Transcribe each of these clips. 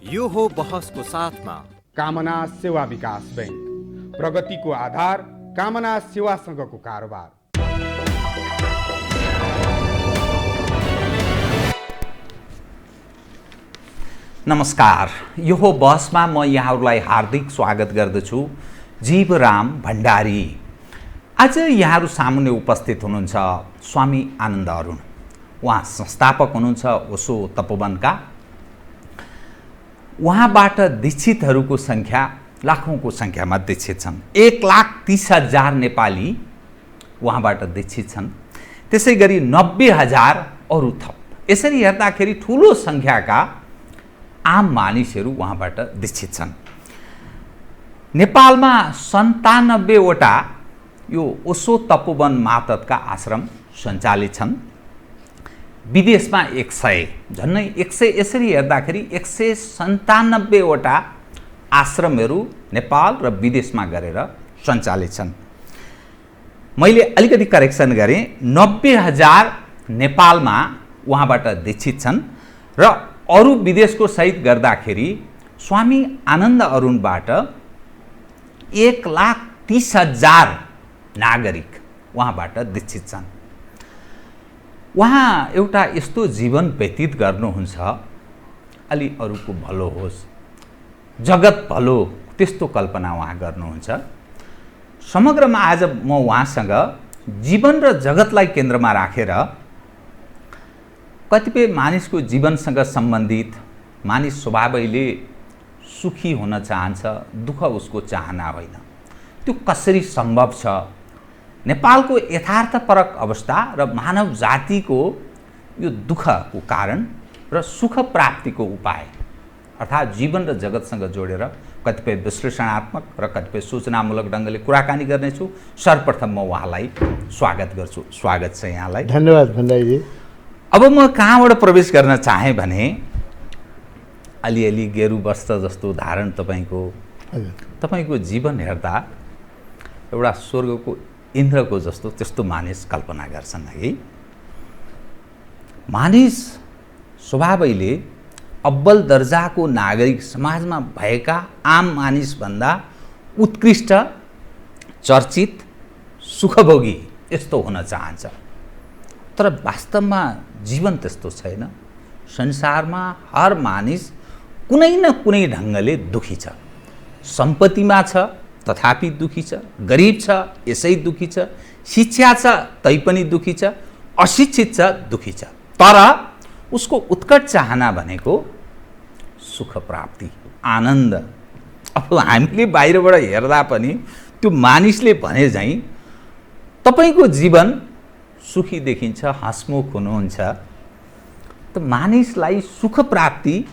यो हो बहसको साथमा कामना सेवा विकास बैंक, प्रगतिको आधार कामना सेवासँगको कारोबार। नमस्कार, यो हो बहसमा म यहाँहरूलाई हार्दिक स्वागत गर्दछु। जीवराम भण्डारी। आज यहाँहरू सामुन्ने उपस्थित हुनुहुन्छ स्वामी आनन्द अरुण। उहाँ संस्थापक हुनुहुन्छ ओशो तपोवनका। उहाँबाट दीक्षितहरूको संख्या लाखौंको संख्यामा दीक्षित छन्। 1,30,000 नेपाली उहाँबाट दीक्षित छन्। त्यसै गरी 90,000 अरू थप। यसरी हेर्दाखेरि ठुलो संख्याका आम मानिसहरू उहाँबाट दीक्षित छन्। नेपालमा 97वटा यो ओशो तपोवन मातहतका आश्रम सञ्चालित छन्। विदेशमा 100, झन्नै 100, यसरी हेर्दाखेरि 197वटा आश्रमहरू नेपाल र विदेशमा गरेर सञ्चालित छन्। मैले अलिकति करेक्सन गरेँ, 90,000 नेपालमा उहाँबाट दीक्षित छन् र अरू विदेशको सहित गर्दाखेरि स्वामी आनन्द अरुणबाट 1,30,000 नागरिक उहाँबाट दीक्षित छन्। उहाँ एउटा यस्तो जीवन व्यतीत गर्नुहुन्छ, अलि अरूको भलो होस्, जगत भलो, त्यस्तो कल्पना उहाँ गर्नुहुन्छ। समग्रमा आज म उहाँसँग जीवन र जगतलाई केन्द्रमा राखेर कतिपय मानिसको जीवनसँग सम्बन्धित, मानिस स्वभावैले सुखी हुन चाहन्छ, दुःख उसको चाहना होइन, त्यो कसरी सम्भव छ, नेपालको यथार्थपरक अवस्था र मानव जातिको यो दुःखको कारण र सुख प्राप्तिको उपाय अर्थात् जीवन र जगतसँग जोडेर कतिपय विश्लेषणात्मक र कतिपय सूचनामूलक ढङ्गले कुराकानी गर्नेछु। सर्वप्रथम म उहाँलाई स्वागत गर्छु। स्वागत छ यहाँलाई। धन्यवाद भण्डारीजी। अब म कहाँबाट प्रवेश गर्न चाहेँ भने अलिअलि गेरु वस्त्र जस्तो धारण तपाईँको जीवन हेर्दा एउटा स्वर्गको इन्द्रको जस्तो त्यस्तो मानिस कल्पना गर्छन् है। मानिस स्वभावैले अब्बल दर्जाको नागरिक समाजमा भएका आम मानिसभन्दा उत्कृष्ट, चर्चित, सुखभोगी यस्तो हुन चाहन्छ। तर वास्तवमा जीवन त्यस्तो छैन। संसारमा हर मानिस कुनै न कुनै ढङ्गले दुखी छ। सम्पत्तिमा छ तथापि दुखी छ, गरिब छ यसै दुखी छ, शिक्षा छ तैपनि दुखी छ, अशिक्षित छ दुखी छ। तर उसको उत्कट चाहना भनेको सुख प्राप्ति, आनन्द। अब हामीले बाहिरबाट हेर्दा पनि त्यो मानिसले भने झैँ तपाईँको जीवन सुखी देखिन्छ, हँसमुख हुनुहुन्छ। त मानिसलाई सुख प्राप्ति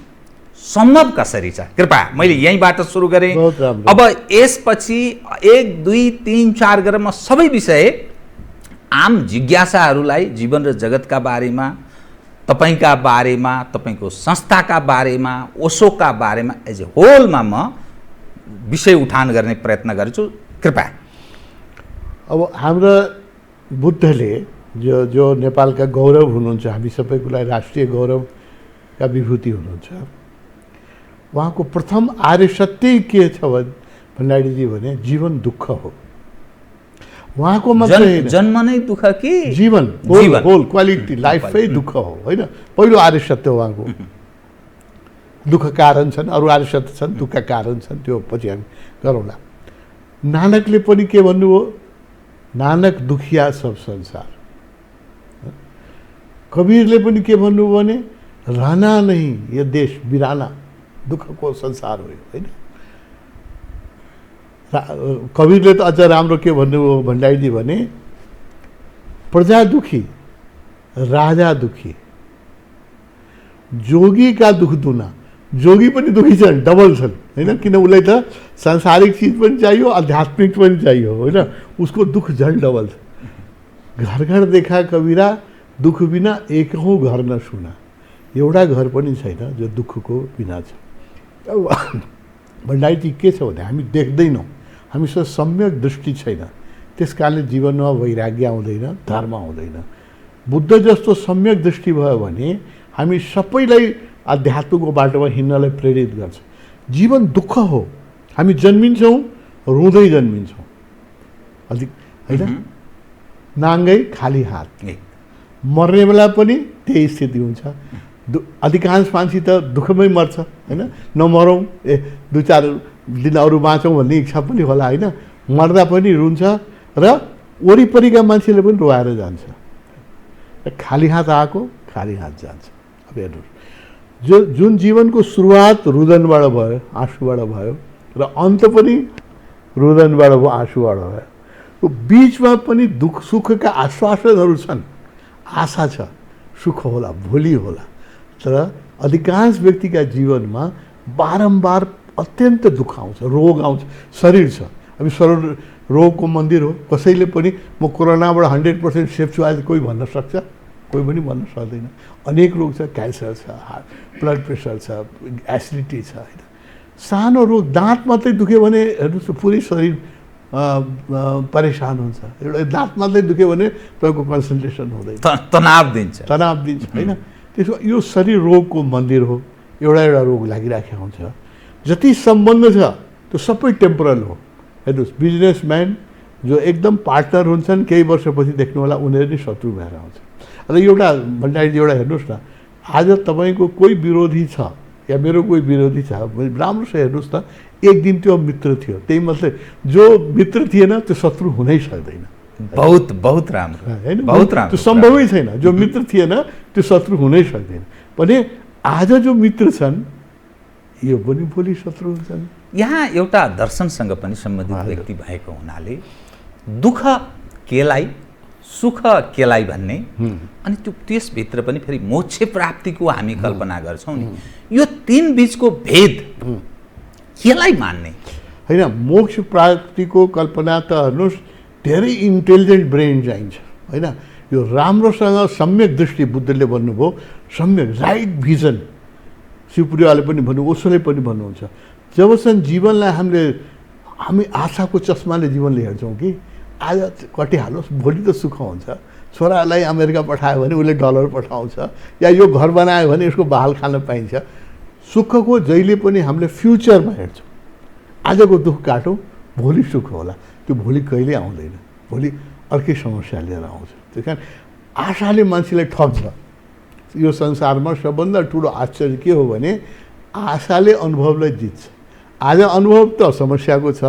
सम्भव कसरी छ? कृपया मैले यहीँबाट सुरु गरेँ। अब यसपछि 1, 2, 3, 4 गरेर म सबै विषय आम जिज्ञासाहरूलाई जीवन र जगतका बारेमा, तपाईँका बारेमा, तपाईँको संस्थाका बारेमा, ओशोका बारेमा एज ए होलमा म विषय उठान गर्ने प्रयत्न गर्छु। कृपया। अब हाम्रो बुद्धले जो नेपालका गौरव हुनुहुन्छ, हामी सबैको लागि राष्ट्रिय गौरवका विभूति हुनुहुन्छ, उहाँको प्रथम आर्य सत्य के छ भण्डारीजी भने जीवन दुःख हो। उहाँको मात्रै जन्म नै दुःख कि जीवन होल क्वालिटी लाइफै दुःख हो होइन। पहिलो आर्य सत्य उहाँको। दुःख कारण छन्, अरू आर्य सत्य छन्, दुःखका कारण छन्, त्यो पछि हामी गरौँला। नानकले पनि के भन्नुभयो? नानक दुखिया सब संसार। कबीरले पनि के भन्नुभयो भने रहना नहीं यो देश बिराना, दुःखको संसार हो होइन। कबीरले त अझ राम्रो के भन्नुभयो भण्डारीजी भने प्रजा दुखी राजा दुखी, जोगीका दुख दुना। जोगी पनि दुखी छन्, डबल छन् होइन। किन उसलाई त सांसारिक चिज पनि चाहियो, आध्यात्मिक पनि चाहियो होइन। उसको दुख झन् डबल छ। घर घर देखा कबीरा दुख बिना एकौँ घर न सुना। एउटा घर पनि छैन जो दुःखको बिना छ। भण्डारीजी के छ भने हामी देख्दैनौँ, हामीसँग सम्यक दृष्टि छैन, त्यस कारणले जीवनमा वैराग्य आउँदैन, धर्म आउँदैन। बुद्ध जस्तो सम्यक दृष्टि भयो भने हामी सबैलाई अध्यात्मको बाटोमा हिँड्नलाई प्रेरित गर्छ। जीवन दुःख हो, हामी जन्मिन्छौँ रुँदै जन्मिन्छौँ, अलिक होइन, नाङ्गै खाली हात, मर्ने बेला पनि त्यही स्थिति हुन्छ। अधिकांश मान्छे त दुःखमै मर्छ होइन, नमरौँ, 2-4 दिन अरू बाँचौँ भन्ने इच्छा पनि होला होइन, मर्दा पनि रुन्छ र वरिपरिका मान्छेले पनि रोएर जान्छ। खाली हात आएको खाली हात जान्छ। अब हेर्नुहोस्, जुन जीवनको सुरुवात रुदनबाट भयो, आँसुबाट भयो र अन्त पनि रुदनबाट भयो, आँसुबाट भयो, त्यो बिचमा पनि दुःख सुखका आश्वासनहरू छन्, आशा छ, सुख होला, भोलि होला। तर अधिकांश व्यक्तिका जीवनमा बारम्बार अत्यन्त दुःख आउँछ, रोग आउँछ, शरीर छ। हामी शरीर रोगको मन्दिर हो। कसैले पनि म कोरोनाबाट 100% सेफ छु आज कोही भन्न सक्छ? कोही पनि भन्न सक्दैन। अनेक रोग छ, क्यान्सर छ, ब्लड प्रेसर छ, एसिडिटी छ होइन। सानो रोग, दाँत मात्रै दुख्यो भने हेर्नुहोस् पुरै शरीर परेशान हुन्छ। एउटा दाँत मात्रै दुख्यो भने तपाईँको कन्सन्ट्रेसन हुँदैन, तनाव दिन्छ होइन। त्यसो यो शरीर रोगको मन्दिर हो। एउटा रोग लागिराखेको हुन्छ। जति सम्बन्ध छ त्यो सबै टेम्पोरल हो। हेर्नुहोस्, बिजनेसम्यान जो एकदम पार्टनर हुन्छन् केही वर्षपछि देख्नु होला उनीहरू नै शत्रु भएर आउँछ। र एउटा भन्दाखेरि एउटा हेर्नुहोस् न, आज तपाईँको कोही विरोधी छ या मेरो कोही विरोधी छ, राम्रोसँग हेर्नुहोस् त, एक दिन त्यो मित्र थियो, त्यही मतलब जो मित्र थिएन त्यो शत्रु हुनै सक्दैन। बहुत राम्रो होइन, बहुत राम्रो, त्यो सम्भवै छैन। जो मित्र थिएन त्यो शत्रु हुनै सक्दैन। भने आज जो मित्र छन् यो पनि भोलि शत्रु हुन्छन्। यहाँ एउटा दर्शनसँग पनि सम्बन्धित व्यक्ति भएको हुनाले दुःख केलाई सुख केलाई भन्ने अनि त्यो त्यसभित्र पनि फेरि मोक्ष प्राप्तिको हामी कल्पना गर्छौँ नि, यो 3 बीचको भेद केलाई मान्ने? होइन, मोक्ष प्राप्तिको कल्पना त हेर्नुहोस् धेरै इन्टेलिजेन्ट ब्रेन चाहिन्छ होइन। यो राम्रोसँग सम्यक दृष्टि, बुद्धले भन्नुभयो सम्यक राइट भिजन, शिवपुरीवाले पनि भन्नु, ओसोले पनि भन्नुहुन्छ। जबसम्म जीवनलाई हामी आशाको चस्माले जीवनले हेर्छौँ कि आज कटिहालोस् भोलि त सुख हुन्छ, छोरालाई अमेरिका पठायो भने उसले डलर पठाउँछ, या यो घर बनायो भने यसको बहाल खान पाइन्छ। सुखको जहिले पनि हामीले फ्युचरमा हेर्छौँ। आजको दुःख काटौँ, भोलि सुख होला, त्यो भोलि कहिले आउँदैन, भोलि अर्कै समस्या लिएर आउँछ। त्यस कारण आशाले मान्छेलाई ठग्छ। यो संसारमा सबभन्दा ठुलो आश्चर्य के हो भने आशाले अनुभवलाई जित्छ। आज अनुभव त समस्याको छ,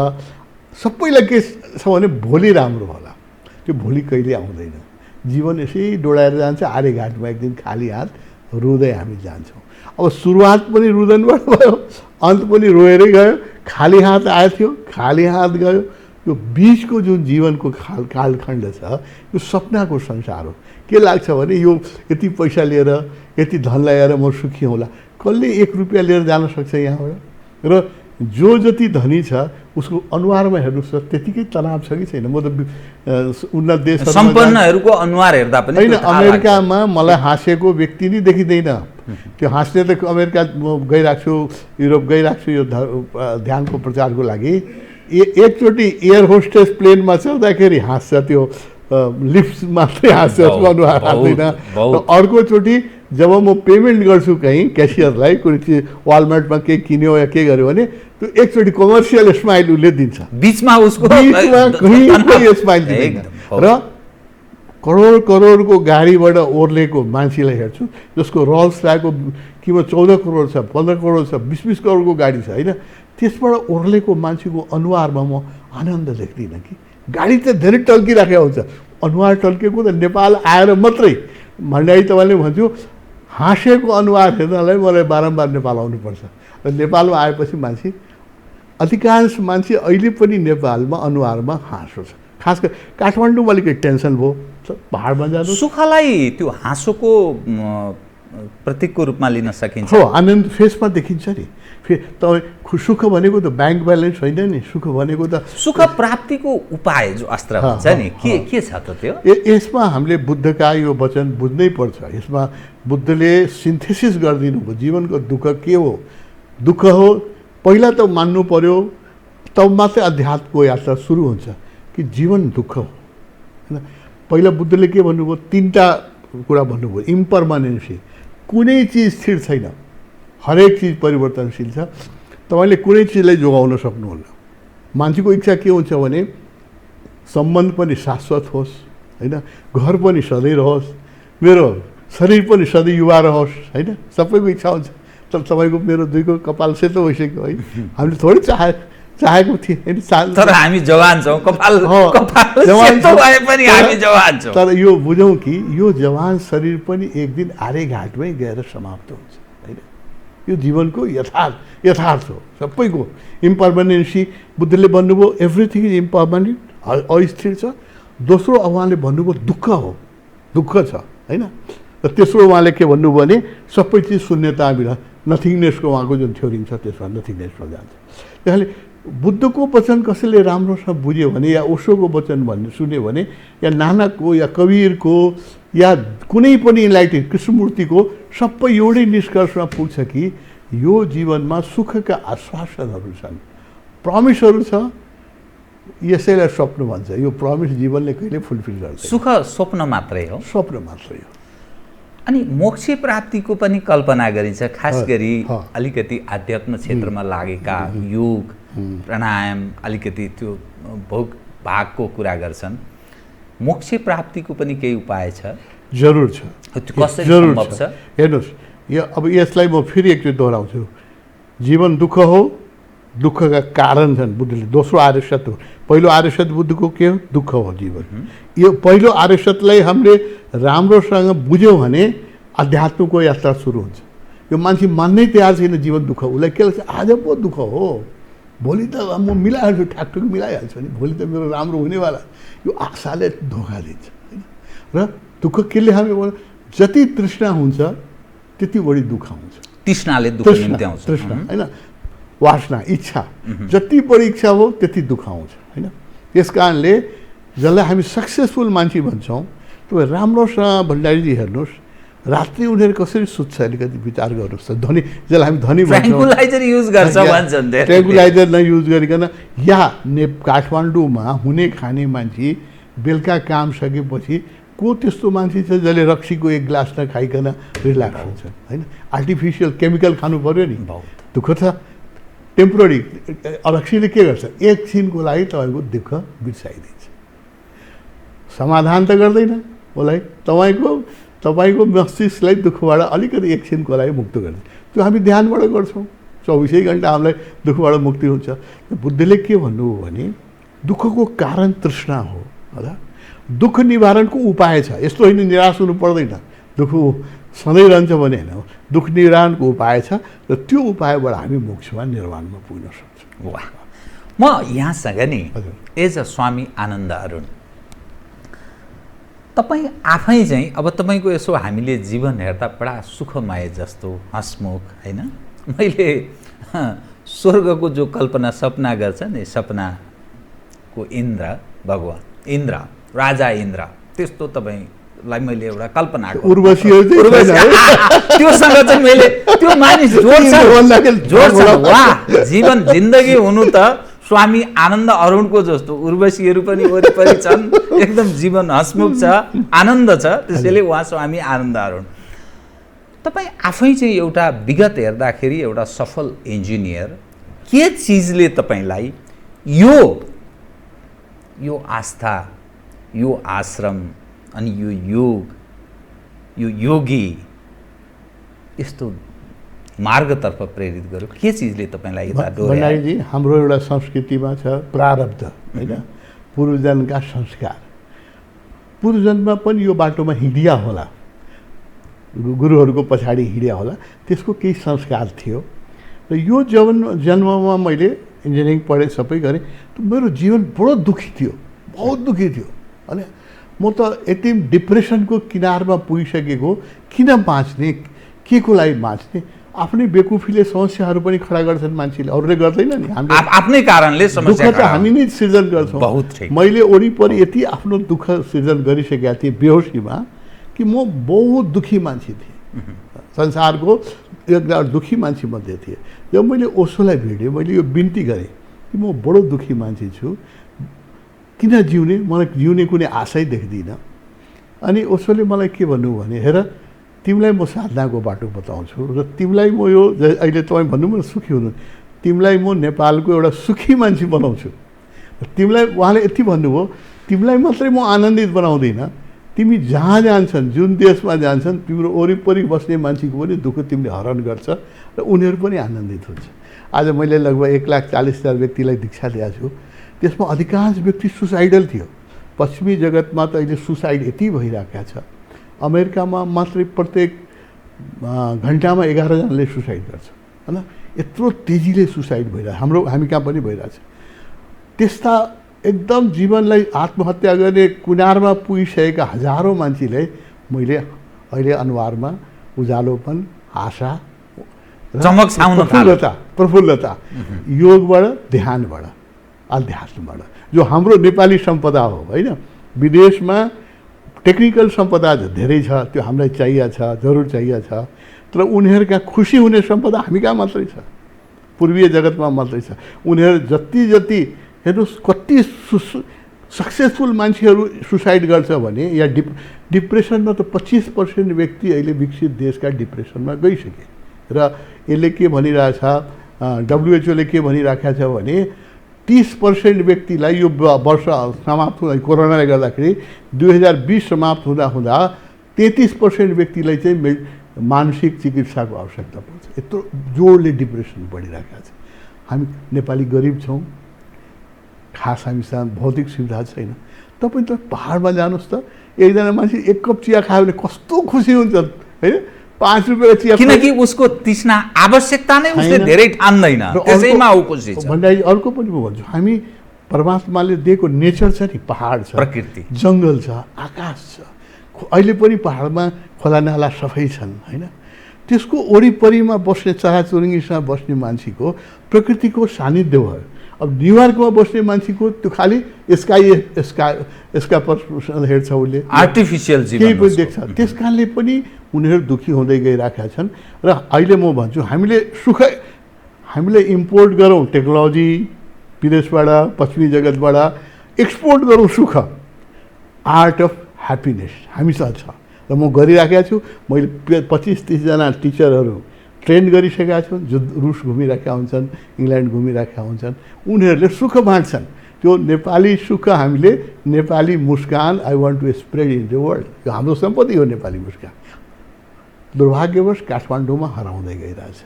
सबैलाई के छ भने भोलि राम्रो होला, त्यो भोलि कहिले आउँदैन। जीवन यसै डोडाएर जान्छ, आर्यघाटमा एक दिन खाली हात रुँदै हामी जान्छौँ। अब सुरुवात पनि रुदनबाट भयो, अन्त पनि रोएरै गयो, खाली हात आएको थियो, खाली हात गयो। यो बिचको जुन जीवनको कालखण्ड छ यो सपनाको संसार हो। के लाग्छ भने यो यति पैसा लिएर यति धन ल्याएर म सुखी होला, कसले 1 रुपियाँ लिएर जान सक्छ यहाँबाट? र जो जति धनी छ उसको अनुहारमा हेर्नुहोस् त्यतिकै तनाव छ कि छैन? म त उन्नत देशहरुमा सम्पन्नहरूको अनुहार हेर्दा पनि हैन, अमेरिकामा मलाई हाँसेको व्यक्ति नै देखिँदैन। त्यो हाँस्ने त अमेरिका गइरहेको छु, युरोप गइरहेको छु यो ध्यानको प्रचारको लागि। एकचोटि एयर होस्टेस प्लेनमा चढ्दाखेरि हाँस्छ, त्यो लिफ्ट मात्रै हाँस्छ, उसको अनुहार हाँस्दैन। अर्कोचोटि जब म पेमेन्ट गर्छु कहीँ क्यासियरलाई, कुनै चिज वालमार्टमा केही किन्यो या के गर्यो भने त्यो एकचोटि कमर्सियल स्माइल उसले दिन्छ, बिचमा उसको कहीँ स्माइल दिँदैन। र करोड करोडको गाडीबाट ओर्लेको मान्छेलाई हेर्छु जसको रल्स रायको किमत 14 करोड छ, 15 करोड छ, 20-20 करोडको गाडी छ होइन, त्यसबाट ओर्लेको मान्छेको अनुहारमा म आनन्द देख्दिनँ कि। गाडी त धेरै टल्किराखेको हुन्छ, अनुहार टल्केको त नेपाल आएर मात्रै। भन्दाखेरि तपाईँले भन्छु हाँसेको अनुहार हेर्नलाई मलाई बारम्बार नेपाल आउनुपर्छ। र नेपालमा आएपछि मान्छे, अधिकांश मान्छे अहिले पनि नेपालमा अनुहारमा हाँसो छ। खास गरी काठमाडौँमा अलिकति टेन्सन भयो, पहाडमा जानु। सुखलाई त्यो हाँसोको प्रतीकको रूपमा लिन सकिन्छ। हो, आनन्द फेसमा देखिन्छ नि। तपाईँ सुख भनेको त ब्याङ्क ब्यालेन्स होइन नि, सुख भनेको त सुख प्राप्तिको उपाय जो अस्त्र हुन्छ नि, के छ त त्यो? यसमा हामीले बुद्धका यो वचन बुझ्नै पर्छ। यसमा बुद्धले सिन्थेसिस गरिदिनु भयो जीवनको दुःख के हो। दुःख हो पहिला त मान्नु पर्यो, तब मात्रै अध्यात्मको यात्रा सुरु हुन्छ कि जीवन दुःख हो होइन। पहिला बुद्धले के भन्नुभयो, 3टा कुरा भन्नुभयो। इम्पर्मानेन्सी, कुनै चिज स्थिर छैन, हरेक चिज परिवर्तनशील छ। तपाईँले कुनै चिजलाई जोगाउन सक्नुहुन्न। मान्छेको इच्छा के हुन्छ भने सम्बन्ध पनि शाश्वत होस्, होइन, घर पनि सधैँ रहोस्, मेरो शरीर पनि सधैँ युवा रहोस्, होइन, सबैको इच्छा हुन्छ। तर तपाईँको मेरो दुईको कपाल सेतो भइसक्यो है, हामीले थोरै चाहेको थिएँ होइन। तर हामी जवान छौँ, कपाल सेतो भए पनि हामी जवान छौँ। तर यो बुझौँ कि यो जवान शरीर पनि एक दिन आर्यघाटमै गएर समाप्त हुन्छ, होइन। यो जीवनको यथार्थ हो सबैको। इम्पर्मानेन्सी बुद्धले भन्नुभयो एभ्रिथिङ इज इम्पर्मानेन्ट, अस्थिर छ। दोस्रो उहाँले भन्नुभयो दुःख हो, दुःख छ, होइन। र तेस्रो उहाँले के भन्नुभयो भने सबै चिज शून्यता बिना, नथिङनेसको उहाँको जुन थ्योरी छ त्यसमा नथिङनेसमा जान्छ। त्यसले बुद्धको वचन कसैले राम्रोसँग बुझ्यो भने या ओशोको वचन भन्ने सुन्यो भने या नानकको या कबीरको या कुनै पनि इन्लाइटेड कृष्णमूर्तिको सबै एउटै निष्कर्षमा पुग्छ कि यो जीवनमा सुखका आश्वासनहरू छन्, प्रमिसहरू छ। यसैलाई स्वप्न भन्छ। यो प्रमिस जीवनले कहिले फुलफिल गर्दैन। सुख स्वप्न मात्रै हो, स्वप्न मात्रै हो। अनि मोक्ष प्राप्तिको पनि कल्पना गरिन्छ, खास गरी अलिकति आध्यात्म क्षेत्रमा लागेका योग प्राणायाम अलिकति त्यो भागको कुरा गर्छन्। मोक्ष प्राप्तिको पनि केही उपाय छ? जरुर छ। कसरी सम्भव छ? हेर्नुहोस्, यो अब यसलाई म फेरि एकचोटि दोहोऱ्याउँछु। जीवन दुःख हो, दुःखका कारण छन् बुद्धले। दोस्रो आर्य सत्य हो। पहिलो आर्य सत्य बुद्धको के हो? दुःख हो जीवन। यो पहिलो आर्य सत्यलाई हामीले राम्रोसँग बुझ्यौँ भने अध्यात्मको यात्रा सुरु हुन्छ। यो मान्छे मान्नै तयार छैन जीवन दुःख, उसलाई के लाग्छ आज पो दुःख हो, भोलि त म मिलाइहाल्छु, ठ्याकठुक मिलाइहाल्छु नि, भोलि त मेरो राम्रो हुनेवाला। यो आशाले धोका दिन्छ, होइन। र दुःख केले हामी जति तृष्णा हुन्छ त्यति बढी दुःख हुन्छ। तृष्णाले दुःख निम्त्याउँछ, तृष्णा होइन, वासना, इच्छा, जति बढी इच्छा हो त्यति दुःख आउँछ, होइन। त्यस कारणले जसलाई हामी सक्सेसफुल मान्छे भन्छौँ त्यो राम्रोसँग भण्डारीजी हेर्नुहोस्, रात्रि उनीहरू कसरी सुत्छ अलिकति विचार गर्नुहोस्। धनी जसलाई हामी धनी भन्छौँ, ट्र्याङ्कुलाइजर युज गर्छ भन्छन्, ट्र्याङ्कुलाइजर नयुज गरिकन या काठमाडौँमा हुने खाने मान्छे बेलुका काम सकेपछि को त्यस्तो मान्छे छ जसले रक्सीको एक ग्लास नखाइकन रिल्याक्स हुन्छ, होइन। आर्टिफिसियल केमिकल खानु पऱ्यो नि, दुःख छ। टेम्पोररी रक्सीले के गर्छ? एकछिनको लागि तपाईँको दुःख बिर्साइदिन्छ, समाधान त गर्दैन उसलाई। तपाईँको मस्तिष्कलाई दुःखबाट अलिकति एकछिनको लागि मुक्त गर्छ। त्यो हामी ध्यानबाट गर्छौँ, 24 घन्टा हामीलाई दुःखबाट मुक्ति हुन्छ। बुद्धले के भन्नुभयो भने दुःखको कारण तृष्णा हो, होला। दुःख निवारणको उपाय छ। यस्तो होइन निराश हुनु पर्दैन, दुःख सधैँ रहन्छ भने होइन। दुःख निवारणको उपाय छ र त्यो उपायबाट हामी मोक्षमा निर्वाणमा पुग्न सक्छौँ। वाह! म यहाँसँग नि एज अ स्वामी आनन्द अरुण, तपाईँ आफै चाहिँ अब तपाईँको यसो हामीले जीवन हेर्दा बडा सुखमय जस्तो हँसमुख, होइन। मैले स्वर्गको जो कल्पना सपना गर्छ नि, सपनाको इन्द्र भगवान्, इन्द्र राजा इन्द्र, त्यस्तो तपाईँलाई मैले एउटा कल्पना त्योसँग चाहिँ मैले त्यो मानिस जोड्छ। वाह! जीवन जिन्दगी हुनु त स्वामी आनन्द अरुणको जस्तो उर्वशीहरू पनि वरिपरि छन्, एकदम जीवन हँसमुख छ, आनन्द छ, त्यसैले उहाँ स्वामी आनन्द अरुण। तपाईँ आफै चाहिँ एउटा विगत हेर्दाखेरि एउटा सफल इन्जिनियर, के चिजले तपाईँलाई यो आस्था, यो आश्रम अनि यो योग, यो योगी यस्तो मार्गतर्फ प्रेरित गर्यो? के चिजले तपाईँलाई यता डोर्यायो? भण्डारीजी, हाम्रो एउटा संस्कृतिमा छ प्रारब्ध, होइन, पूर्वजन्मका संस्कार। पूर्वजन्ममा पनि यो बाटोमा हिँडिया होला, गुरुहरूको पछाडि हिँडिया होला, त्यसको केही संस्कार थियो। र यो जन्ममा मैले इन्जिनियरिङ पढेँ, सबै गरेँ, मेरो जीवन बडो दुःखी थियो, बहुत दुःखी थियो। अनि म त यति डिप्रेसनको किनारमा पुगिसकेको, किन बाँच्ने, के को लागि बाँच्ने? आफ्नै बेकुफीले समस्याहरू पनि खडा गर्छन् मान्छेले, अरूले गर्दैन नि। हामी आफ्नै कारणले समस्या दुःख त हामी नै सृजन गर्छौँ। मैले वरिपरि यति आफ्नो दुःख सृजन गरिसकेका थिएँ बेहोसीमा कि म बहुत दुःखी मान्छे थिएँ, संसारको एकजना दुःखी मान्छे मध्ये थिएँ। जब मैले ओशोलाई भेटेँ, मैले यो बिन्ती गरेँ कि म बडो दुःखी मान्छे छु, किन जिउने, मलाई जिउने कुनै आशै देख्दिनँ। अनि ओशोले मलाई के भन्नु भने, हेर तिमीलाई म साधनाको बाटो बताउँछु र तिमीलाई म यो अहिले तपाईँ भन्नु न सुखी हुनु, तिमीलाई म नेपालको एउटा सुखी मान्छे बनाउँछु। तिमीलाई उहाँले यति भन्नुभयो, तिमीलाई मात्रै म आनन्दित बनाउँदिनँ, तिमी जहाँ जान्छन्, जुन देशमा जान्छन्, तिम्रो वरिपरि बस्ने मान्छेको पनि दुःख तिमीले हरण गर्छ र उनीहरू पनि आनन्दित हुन्छ। आज मैले लगभग 1,40,000 व्यक्तिलाई दीक्षा दिएको छु, त्यसमा अधिकांश व्यक्ति सुसाइडल थियो। पश्चिमी जगतमा त अहिले सुसाइड यति भइरहेको छ, अमेरिकामा मात्रै प्रत्येक घन्टामा 11 जनाले सुसाइड गर्छ होइन, यत्रो तेजीले सुसाइड भइरहेछ। हामी कहाँ पनि भइरहेछ। त्यस्ता एकदम जीवनलाई आत्महत्या गर्ने कुनारमा पुगिसकेका हजारौँ मान्छेलाई मैले अहिले अनुहारमा उज्यालोपन, आशा, प्रफुल्लता योगबाट, ध्यानबाट, अध्यात्मबाट, जो हाम्रो नेपाली सम्पदा हो होइन। विदेशमा टेक्निकल सम्पदा धेरै छ, त्यो हामीलाई चाहिएको छ, जरुर चाहिएको छ, तर उनीहरूका खुसी हुने सम्पदा हामी कहाँ मात्रै छ, पूर्वीय जगतमा मात्रै छ। उनीहरू जति हेर्नुहोस् कति सक्सेसफुल मान्छेहरू सुसाइड गर्छ भने, या डिप्रेसनमा त 25% व्यक्ति अहिले विकसित देशका डिप्रेसनमा गइसके। र यसले के भनिरहेछ, WHO ले के भनिराखेको छ भने 30% व्यक्तिलाई यो वर्ष समाप्त हुँदा, कोरोनाले गर्दाखेरि 2020 समाप्त हुँदा 33% व्यक्तिलाई चाहिँ मानसिक चिकित्साको आवश्यकता पर्छ। यत्रो जोडले डिप्रेसन बढिरहेको छ। हामी नेपाली गरिब छौँ, खास हामीसँग भौतिक सुविधा छैन। तपाईँ त पहाडमा जानुहोस् त, एकजना मान्छे 1 कप चिया खायो भने कस्तो खुसी हुन्छ होइन, 5 रुपियाँको चिया, किनकि उसको तृष्णा आवश्यकता नै उसले धेरै ठान्दैन, त्यसैमा ऊ खुसी छ। भन्दा अर्को पनि म भन्छु, हामी परमात्माले दिएको नेचर छ नि, पहाड छ, प्रकृति, जङ्गल छ, आकाश छ, अहिले पनि पहाडमा खोलानाला सफै छन् होइन। त्यसको वरिपरिमा बस्ने, चराचुरुङ्गीसँग बस्ने मान्छेको प्रकृतिको सानिध्य भयो। अब न्युयोर्कमा बस्ने मान्छेको त्यो खालि यसका पर हेर्छ, उसले आर्टिफिसियल जीवन केही पनि देख्छ। त्यस कारणले पनि उनीहरू दुःखी हुँदै गइरहेका छन्। र अहिले म भन्छु, हामीले इम्पोर्ट गरौँ टेक्नोलोजी विदेशबाट, पश्चिमी जगतबाट एक्सपोर्ट गरौँ सुख, आर्ट अफ ह्याप्पिनेस हामीसँग छ। र म गरिराखेको छु। मैले 25-30 जना टिचरहरू ट्रेन गरिसकेका छु, जो रुस घुमिरहेका हुन्छन्, इङ्ल्यान्ड घुमिरहेका हुन्छन्। उनीहरूले सुख बाँड्छन्। त्यो नेपाली सुख हामीले, नेपाली मुस्कान I want to spread in the world, यो हाम्रो सम्पत्ति हो नेपाली मुस्कान। दुर्भाग्यवश काठमाडौँमा हराउँदै गइरहेछ।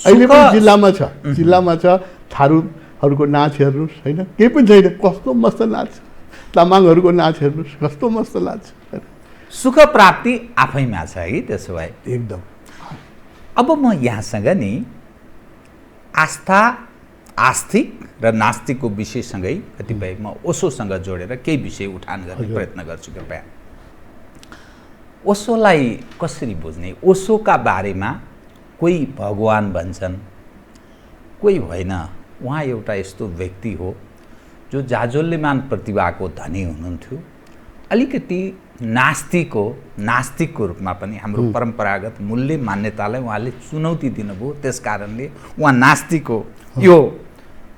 अहिले पनि जिल्लामा छ थारूहरूको नाच हेर्नुहोस् होइन, केही पनि छैन, कस्तो मस्त नाच। तामाङहरूको नाच हेर्नुहोस्, कस्तो मस्त नाच। सुख प्राप्ति आफैमा छ है। त्यसो भए एकदम। अब म यहाँसँग नि आस्तिक र नास्तिकको विषयसँगै कतिपय म ओशोसँग जोडेर केही विषय उठान गर्ने प्रयत्न गर्छु। कृपया ओशोलाई कसरी बुझ्ने? ओशोका बारेमा कोही भगवान भन्छन्, कोही होइन, उहाँ एउटा यस्तो व्यक्ति हो जो जाजोल्यमान प्रतिभाको धनी हुनुहुन्थ्यो। अलिकति नास्तिकको रूपमा पनि हाम्रो परम्परागत मूल्य मान्यतालाई उहाँले चुनौती दिनुभयो। त्यस कारणले उहाँ नास्तिक हो। यो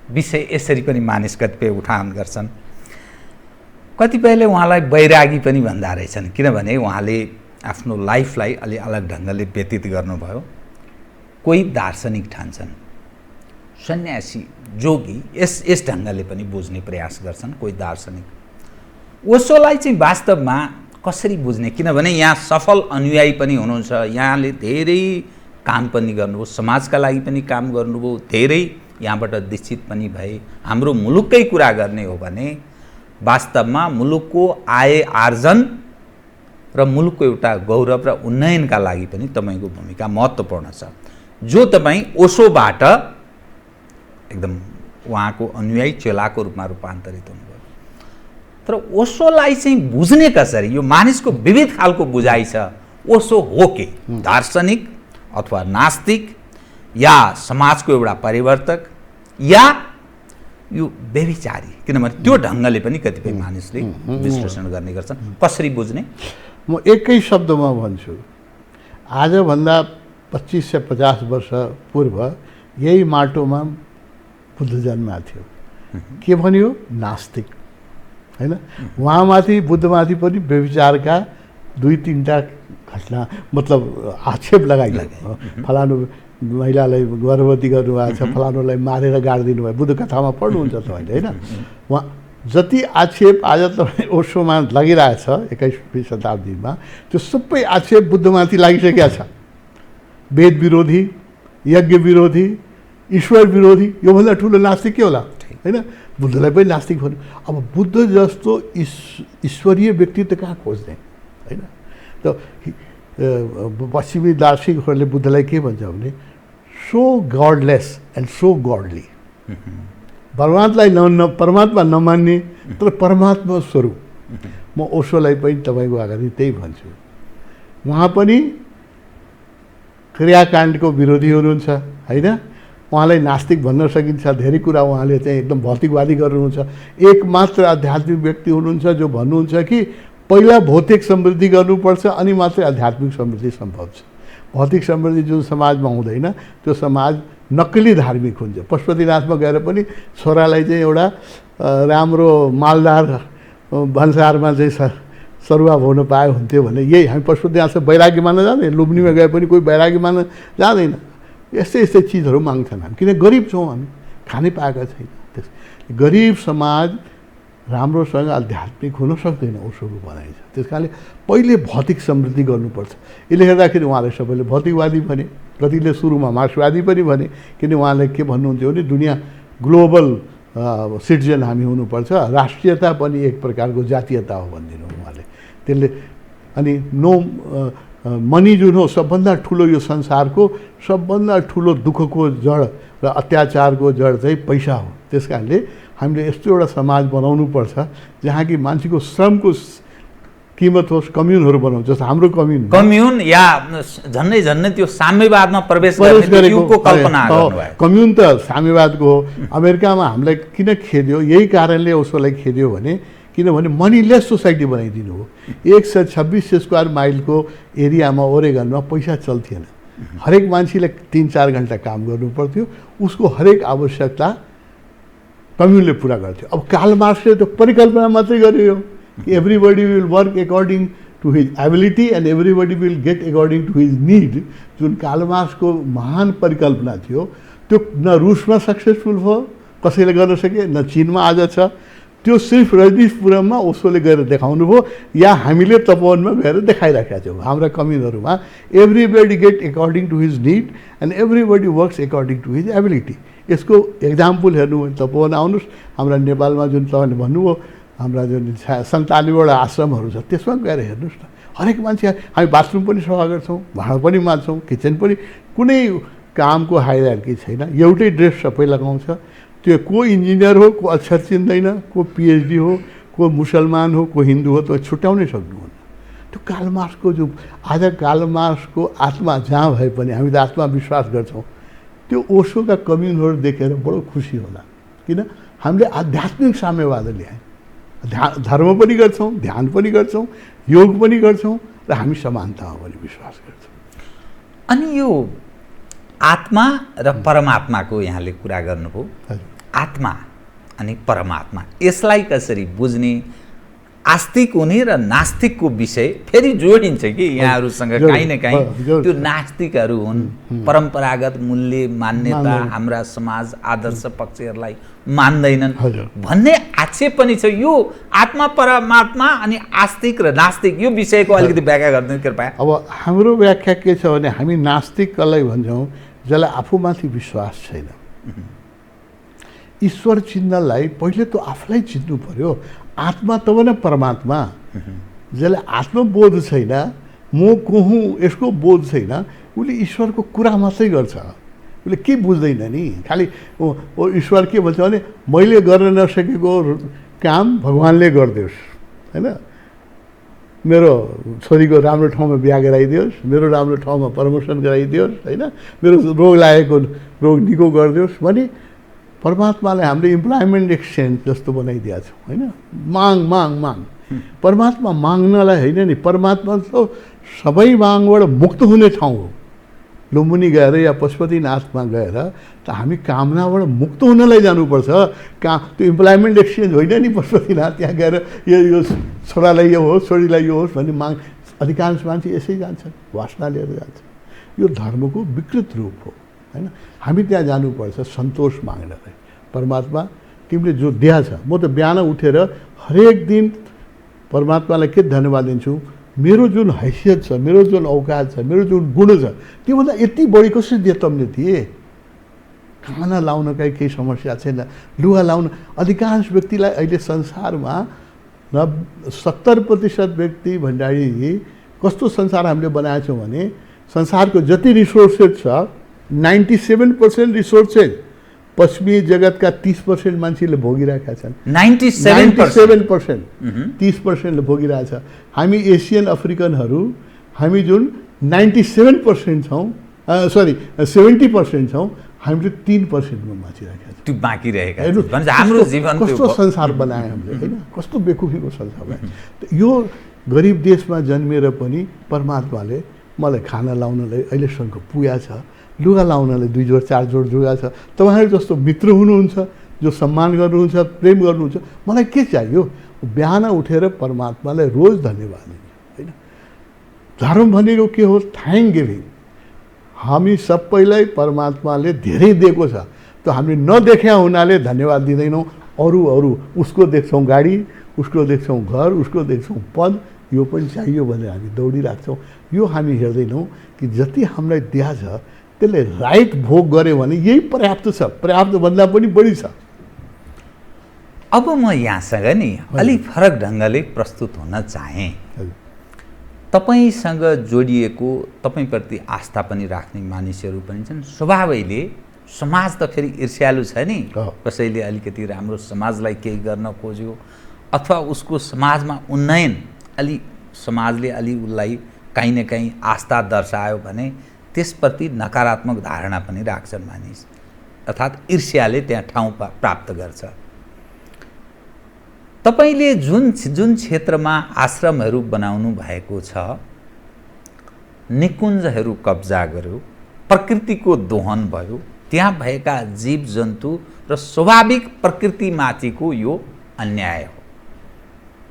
विषय यसरी पनि मानिस कतिपय उठान गर्छन्। कतिपयले उहाँलाई वैरागी पनि भन्दा रहेछन्, किनभने उहाँले आफ्नो लाइफलाई अलि अलग ढङ्गले व्यतीत गर्नुभयो। कोही दार्शनिक ठान्छन्, सन्यासी, जोगी, यस ढङ्गले पनि बुझ्ने प्रयास गर्छन् कोही दार्शनिक। ओशोलाई चाहिँ वास्तवमा कसरी बुझ्ने? किनभने यहाँ सफल अनुयायी पनि हुनुहुन्छ, यहाँले धेरै काम पनि गर्नुभयो, समाजका लागि पनि काम गर्नुभयो, धेरै यहाँबाट दीक्षित पनि भए। हाम्रो मुलुककै कुरा गर्ने हो भने वास्तवमा मुलुकको आय आर्जन र मुलुकको एउटा गौरव र उन्नयनका लागि पनि तपाईँको भूमिका महत्त्वपूर्ण छ, जो तपाईँ ओशोबाट एकदम उहाँको अनुयायी चेलाको रूपमा रूपान्तरित हुनुभयो। तर ओशोलाई चाहिँ बुझ्ने कसरी? यो मानिसको विविध खालको बुझाइ छ। ओशो हो के? दार्शनिक अथवा नास्तिक, या समाजको एउटा परिवर्तक, या यो व्यभिचारी? किनभने त्यो ढङ्गले पनि कतिपय मानिसले विश्लेषण गर्ने गर्छन्। कसरी बुझ्ने? म एकै शब्दमा भन्छु, आजभन्दा 25 से 50 वर्ष पूर्व यही माटोमा बुद्ध जन्मा थियो। के भन्यो? नास्तिक होइन। उहाँमाथि, बुद्धमाथि पनि व्यभिचारका 2-3टा घटना मतलब आक्षेप लगाइयो फलानु महिलालाई गर्भवती गर्नुभएको छ, फलानुलाई मारेर गाडिदिनु भयो, बुद्ध कथामा पढ्नुहुन्छ तपाईँले होइन। उहाँ जति आक्षेप आज तपाईँ ओशोमा लागिरहेछ 21वीं शताब्दीमा, त्यो सबै आक्षेप बुद्धमाथि लागिसकेका छ। वेद विरोधी, यज्ञ विरोधी, ईश्वर विरोधी, योभन्दा ठुलो नास्तिक के होला होइन। बुद्धलाई पनि नास्तिक भन्यो। अब बुद्ध जस्तो ईश्वरीय व्यक्तित्व कहाँ खोज्ने होइन। त पश्चिमी दार्शनिकहरूले बुद्धलाई के भन्छ भने सो गडलेस एन्ड सो गडली, परमात्मा नमान्ने तर परमात्मा स्वरूप। म ओशोलाई पनि तपाईँको अगाडि त्यही भन्छु। उहाँ पनि क्रियाकाण्डको विरोधी हुनुहुन्छ होइन। उहाँलाई नास्तिक भन्न सकिन्छ, धेरै कुरा उहाँले चाहिँ एकदम भौतिकवादी गर्नुहुन्छ। एकमात्र आध्यात्मिक व्यक्ति हुनुहुन्छ जो भन्नुहुन्छ कि पहिला भौतिक समृद्धि गर्नुपर्छ अनि मात्रै आध्यात्मिक समृद्धि सम्भव छ। भौतिक समृद्धि जुन समाजमा हुँदैन त्यो समाज नक्कली धार्मिक हुन्छ। पशुपतिनाथमा गएर पनि छोरालाई चाहिँ एउटा राम्रो मालदार भन्सारमा चाहिँ सरुवा भोग्न पाए हुन्थ्यो भने, यही हामी पशुपतिनाथमा बैरागी मान्न जाँदैन, लुम्बनीमा गए पनि कोही बैरागी मान्न जाँदैन। यस्तै यस्तै चिजहरू माग्छन् हामी, किन गरिब छौँ हामी, खानै पाएका छैन। त्यस गरिब समाज राम्रोसँग आध्यात्मिक हुन सक्दैन ओशोको भनाइ छ। त्यस कारणले पहिले भौतिक समृद्धि गर्नुपर्छ। यसले गर्दाखेरि उहाँले सबैले भौतिकवादी भने, कतिले सुरुमा मार्क्सवादी पनि भने, किन उहाँले के भन्नुहुन्थ्यो भने दुनियाँ ग्लोबल सिटिजन हामी हुनुपर्छ, राष्ट्रियता पनि एक प्रकारको जातीयता हो भनिदिनु उहाँले। त्यसले अनि नो मनी जुन हो सबभन्दा ठुलो यो संसारको सबभन्दा ठुलो दुःखको जड र अत्याचारको जड चाहिँ पैसा हो। त्यस कारणले हामीले यस्तो एउटा समाज बनाउनुपर्छ जहाँ कि मान्छेको श्रमको किमत होस्। कम्युनहरू बनाउँ, जस्तो हाम्रो कम्युन या झन्नै त्यो साम्यवादमा प्रवेश गर्ने युगको कल्पना गर्नुभयो। कम्युन त साम्यवादको हो। अमेरिकामा हामीलाई किन खेद्यो, यही कारणले उसलाई खेद्यो भने किनभने मनीलेस सोसाइटी बनाइदिनु हो। 126 स्क्वायर माइलको एरियामा ओरेगनमा पैसा चल्थेन। हरेक मान्छेले 3-4 घन्टा काम गर्नु पर्थ्यो, उसको हरेक आवश्यकता कम्युनले पुरा गर्थ्यो। अब कार्ल मार्क्सले त्यो परिकल्पना मात्रै गर्यो, everybody will work according to his ability and everybody will get according to his need. जुन कार्ल मार्क्सको महान परिकल्पना थियो त्यो न रुसमा सक्सेसफुल भयो, कसैले गर्न सके, न चीनमा आज छ। त्यो सिर्फ रजनीशपुरममा ओशोले गएर देखाउनु भयो या हामीले तपोवनमा गएर देखाइराखेका छौँ। हाम्रा कम्युनहरूमा everybody get according to his need and everybody works according to his ability. यसको एक्जाम्पल हेर्नु भने तपोवन आउनुहोस्, हाम्रा नेपालमा जुन तपाईँले भन्नुभयो हाम्रा जुन 97वटा आश्रमहरू छ त्यसमा गएर हेर्नुहोस् न। हरेक मान्छे, हामी बाथरुम पनि सफा गर्छौँ, भाँडा पनि माझ्छौँ, किचन पनि, कुनै कामको हायरार्की छैन। एउटै ड्रेस सबै लगाउँछ। त्यो को इन्जिनियर हो, को अक्षर चिन्दैन, को पिएचडी हो, को मुसलमान हो, को हिन्दू हो, त्यो छुट्याउनै सक्नुहुन्न। त्यो कार्ल मार्क्सको जो आज कार्ल मार्क्सको आत्मा जहाँ भए पनि हामी त आत्मा विश्वास गर्छौँ, त्यो ओशोका कम्युनहरू देखेर बडो खुसी होला। किन हामीले आध्यात्मिक साम्यवाद ल्यायौँ, धर्म पनि गर्छौँ, ध्यान पनि गर्छौँ, योग पनि गर्छौँ र हामी समानता हो भने विश्वास गर्छौँ। अनि यो आत्मा र परमात्माको यहाँले कुरा गर्नुभयो। आत्मा अनि परमात्मा यसलाई कसरी बुझ्ने, आस्तिक हुने र नास्तिकको विषय फेरि जोडिन्छ कि यहाँहरूसँग काहीँ न काहीँ। त्यो नास्तिकहरू हुन्, परम्परागत मूल्य मान्यता हाम्रा समाज आदर्श पक्षहरूलाई मान्दैनन् भन्ने आक्षेप पनि छ। यो आत्मा परमात्मा अनि आस्तिक र नास्तिक यो विषयको अलिकति व्याख्या गरिदिनु कृपया। अब हाम्रो व्याख्या के छ भने हामी नास्तिक कसलाई भन्छौँ, जसलाई आफूमाथि विश्वास छैन। ईश्वर चिन्नलाई पहिले त आफूलाई चिन्नु पर्यो। आत्मा त न परमात्मा, जसलाई आत्मबोध छैन, म को हुँ यसको बोध छैन, उसले ईश्वरको कुरा मात्रै गर्छ। उसले के बुझ्दैन नि, खालि ईश्वर के भन्छ भने मैले गर्न नसकेको काम भगवान्ले गरिदियोस् होइन। मेरो छोरीको राम्रो ठाउँमा बिहा गराइदियोस्, मेरो राम्रो ठाउँमा प्रमोसन गराइदियोस् होइन, मेरो रोग लागेको रोग निको गरिदियोस् भने परमात्माले हामीले इम्प्लोइमेन्ट एक्सचेन्ज जस्तो बनाइदिएको छौँ होइन। माग माग माग, परमात्मा माग्नलाई होइन नि, परमात्मा त सबै मागबाट मुक्त हुने ठाउँ हो। लुम्बिनी गएर या पशुपतिनाथमा गएर त हामी कामनाबाट मुक्त हुनलाई जानुपर्छ। त्यो इम्प्लोइमेन्ट एक्सचेन्ज होइन नि। पशुपतिनाथ त्यहाँ गएर यो छोरालाई यो होस्, छोरीलाई यो होस् भन्ने माग अधिकांश मान्छे यसै जान्छन्, वासना लिएर जान्छन्। यो धर्मको विकृत रूप हो हैन। हामी त्यहाँ जानुपर्छ सन्तोष माग्नलाई। परमात्मा तिमीले जो दिया छ, म त बिहान उठेर हरेक दिन परमात्मालाई के धन्यवाद दिन्छु, मेरो जुन हैसियत छ, मेरो जुन औकात छ, मेरो जुन गुण छ, त्योभन्दा यति बढी कसरी दिए तमले दिए। खाना लाउनकै केही समस्या छैन, लुगा लाउन। अधिकांश व्यक्तिलाई अहिले संसारमा 70% व्यक्ति भण्डारी कस्तो संसार हामीले बनाएको छौँ भने संसारको जति रिसोर्सेस छ 97% रिसोर्सेस पश्चिमी जगतका 30% मान्छेले भोगिरहेका छन्। 97% 30%ले भोगिरहेछ। हामी एसियन अफ्रिकनहरू हामी जुन 97% छौँ, 70% छौँ, हामीले 3%मा बाँचिरहेका छौँ। त्यो बाँकी रहेका छन्। हाम्रो जीवन कस्तो संसार बनाए हामीले हैन, कस्तो बेकुफीको संसार बनाए। यो गरिब देशमा जन्मेर पनि परमात्माले मलाई खाना लाउनलाई अहिलेसम्म पुगेको छ, लुगा लाउनलाई 2 जोड 4 जोड लुगा छ। तपाईँहरू जस्तो मित्र हुनुहुन्छ, जो सम्मान गर्नुहुन्छ, प्रेम गर्नुहुन्छ, मलाई के चाहियो? बिहान उठेर परमात्मालाई रोज धन्यवाद दिनु हैन। धर्म भनेको के हो? Thank giving. हामी सबैलाई परमात्माले धेरै दिएको छ, त हामीले नदेख्या हुनाले धन्यवाद दिँदैनौँ। अरू उसको देख्छौँ गाडी, उसको देख्छौँ घर, उसको देख्छौँ पद, यो पनि चाहियो भनेर हामी दौडिराख्छौँ। यो हामी हेर्दैनौँ कि जति हामीलाई दिया छ त्यसले राइट भोग गऱ्यो भने यही पर्याप्त छ, पर्याप्तभन्दा पनि बढी छ। अब म यहाँसँग नि अलिक फरक ढङ्गले प्रस्तुत हुन चाहेँ। तपाईँसँग जोडिएको, तपाईँप्रति आस्था पनि राख्ने मानिसहरू पनि छन्। स्वभावैले समाज त फेरि ईर्ष्यालु छ नि, कसैले अलिकति राम्रो समाजलाई केही गर्न खोज्यो अथवा उसको समाजमा उन्नयन समाजले उसलाई काहीँ न काहीँ आस्था दर्शायो भने त्यसप्रति नकारात्मक धारणा पनि राख्छन् मानिस, अर्थात् ईर्ष्याले त्यहाँ ठाउँ प्राप्त गर्छ। तपाईले जुन क्षेत्रमा आश्रमहरू बनाउनु भएको छ, निकुञ्जहरू कब्जा गर्यो, प्रकृतिको दोहन भयो, त्यहाँ भएका जीवजन्तु र स्वाभाविक प्रकृतिमाथिको यो अन्याय हो।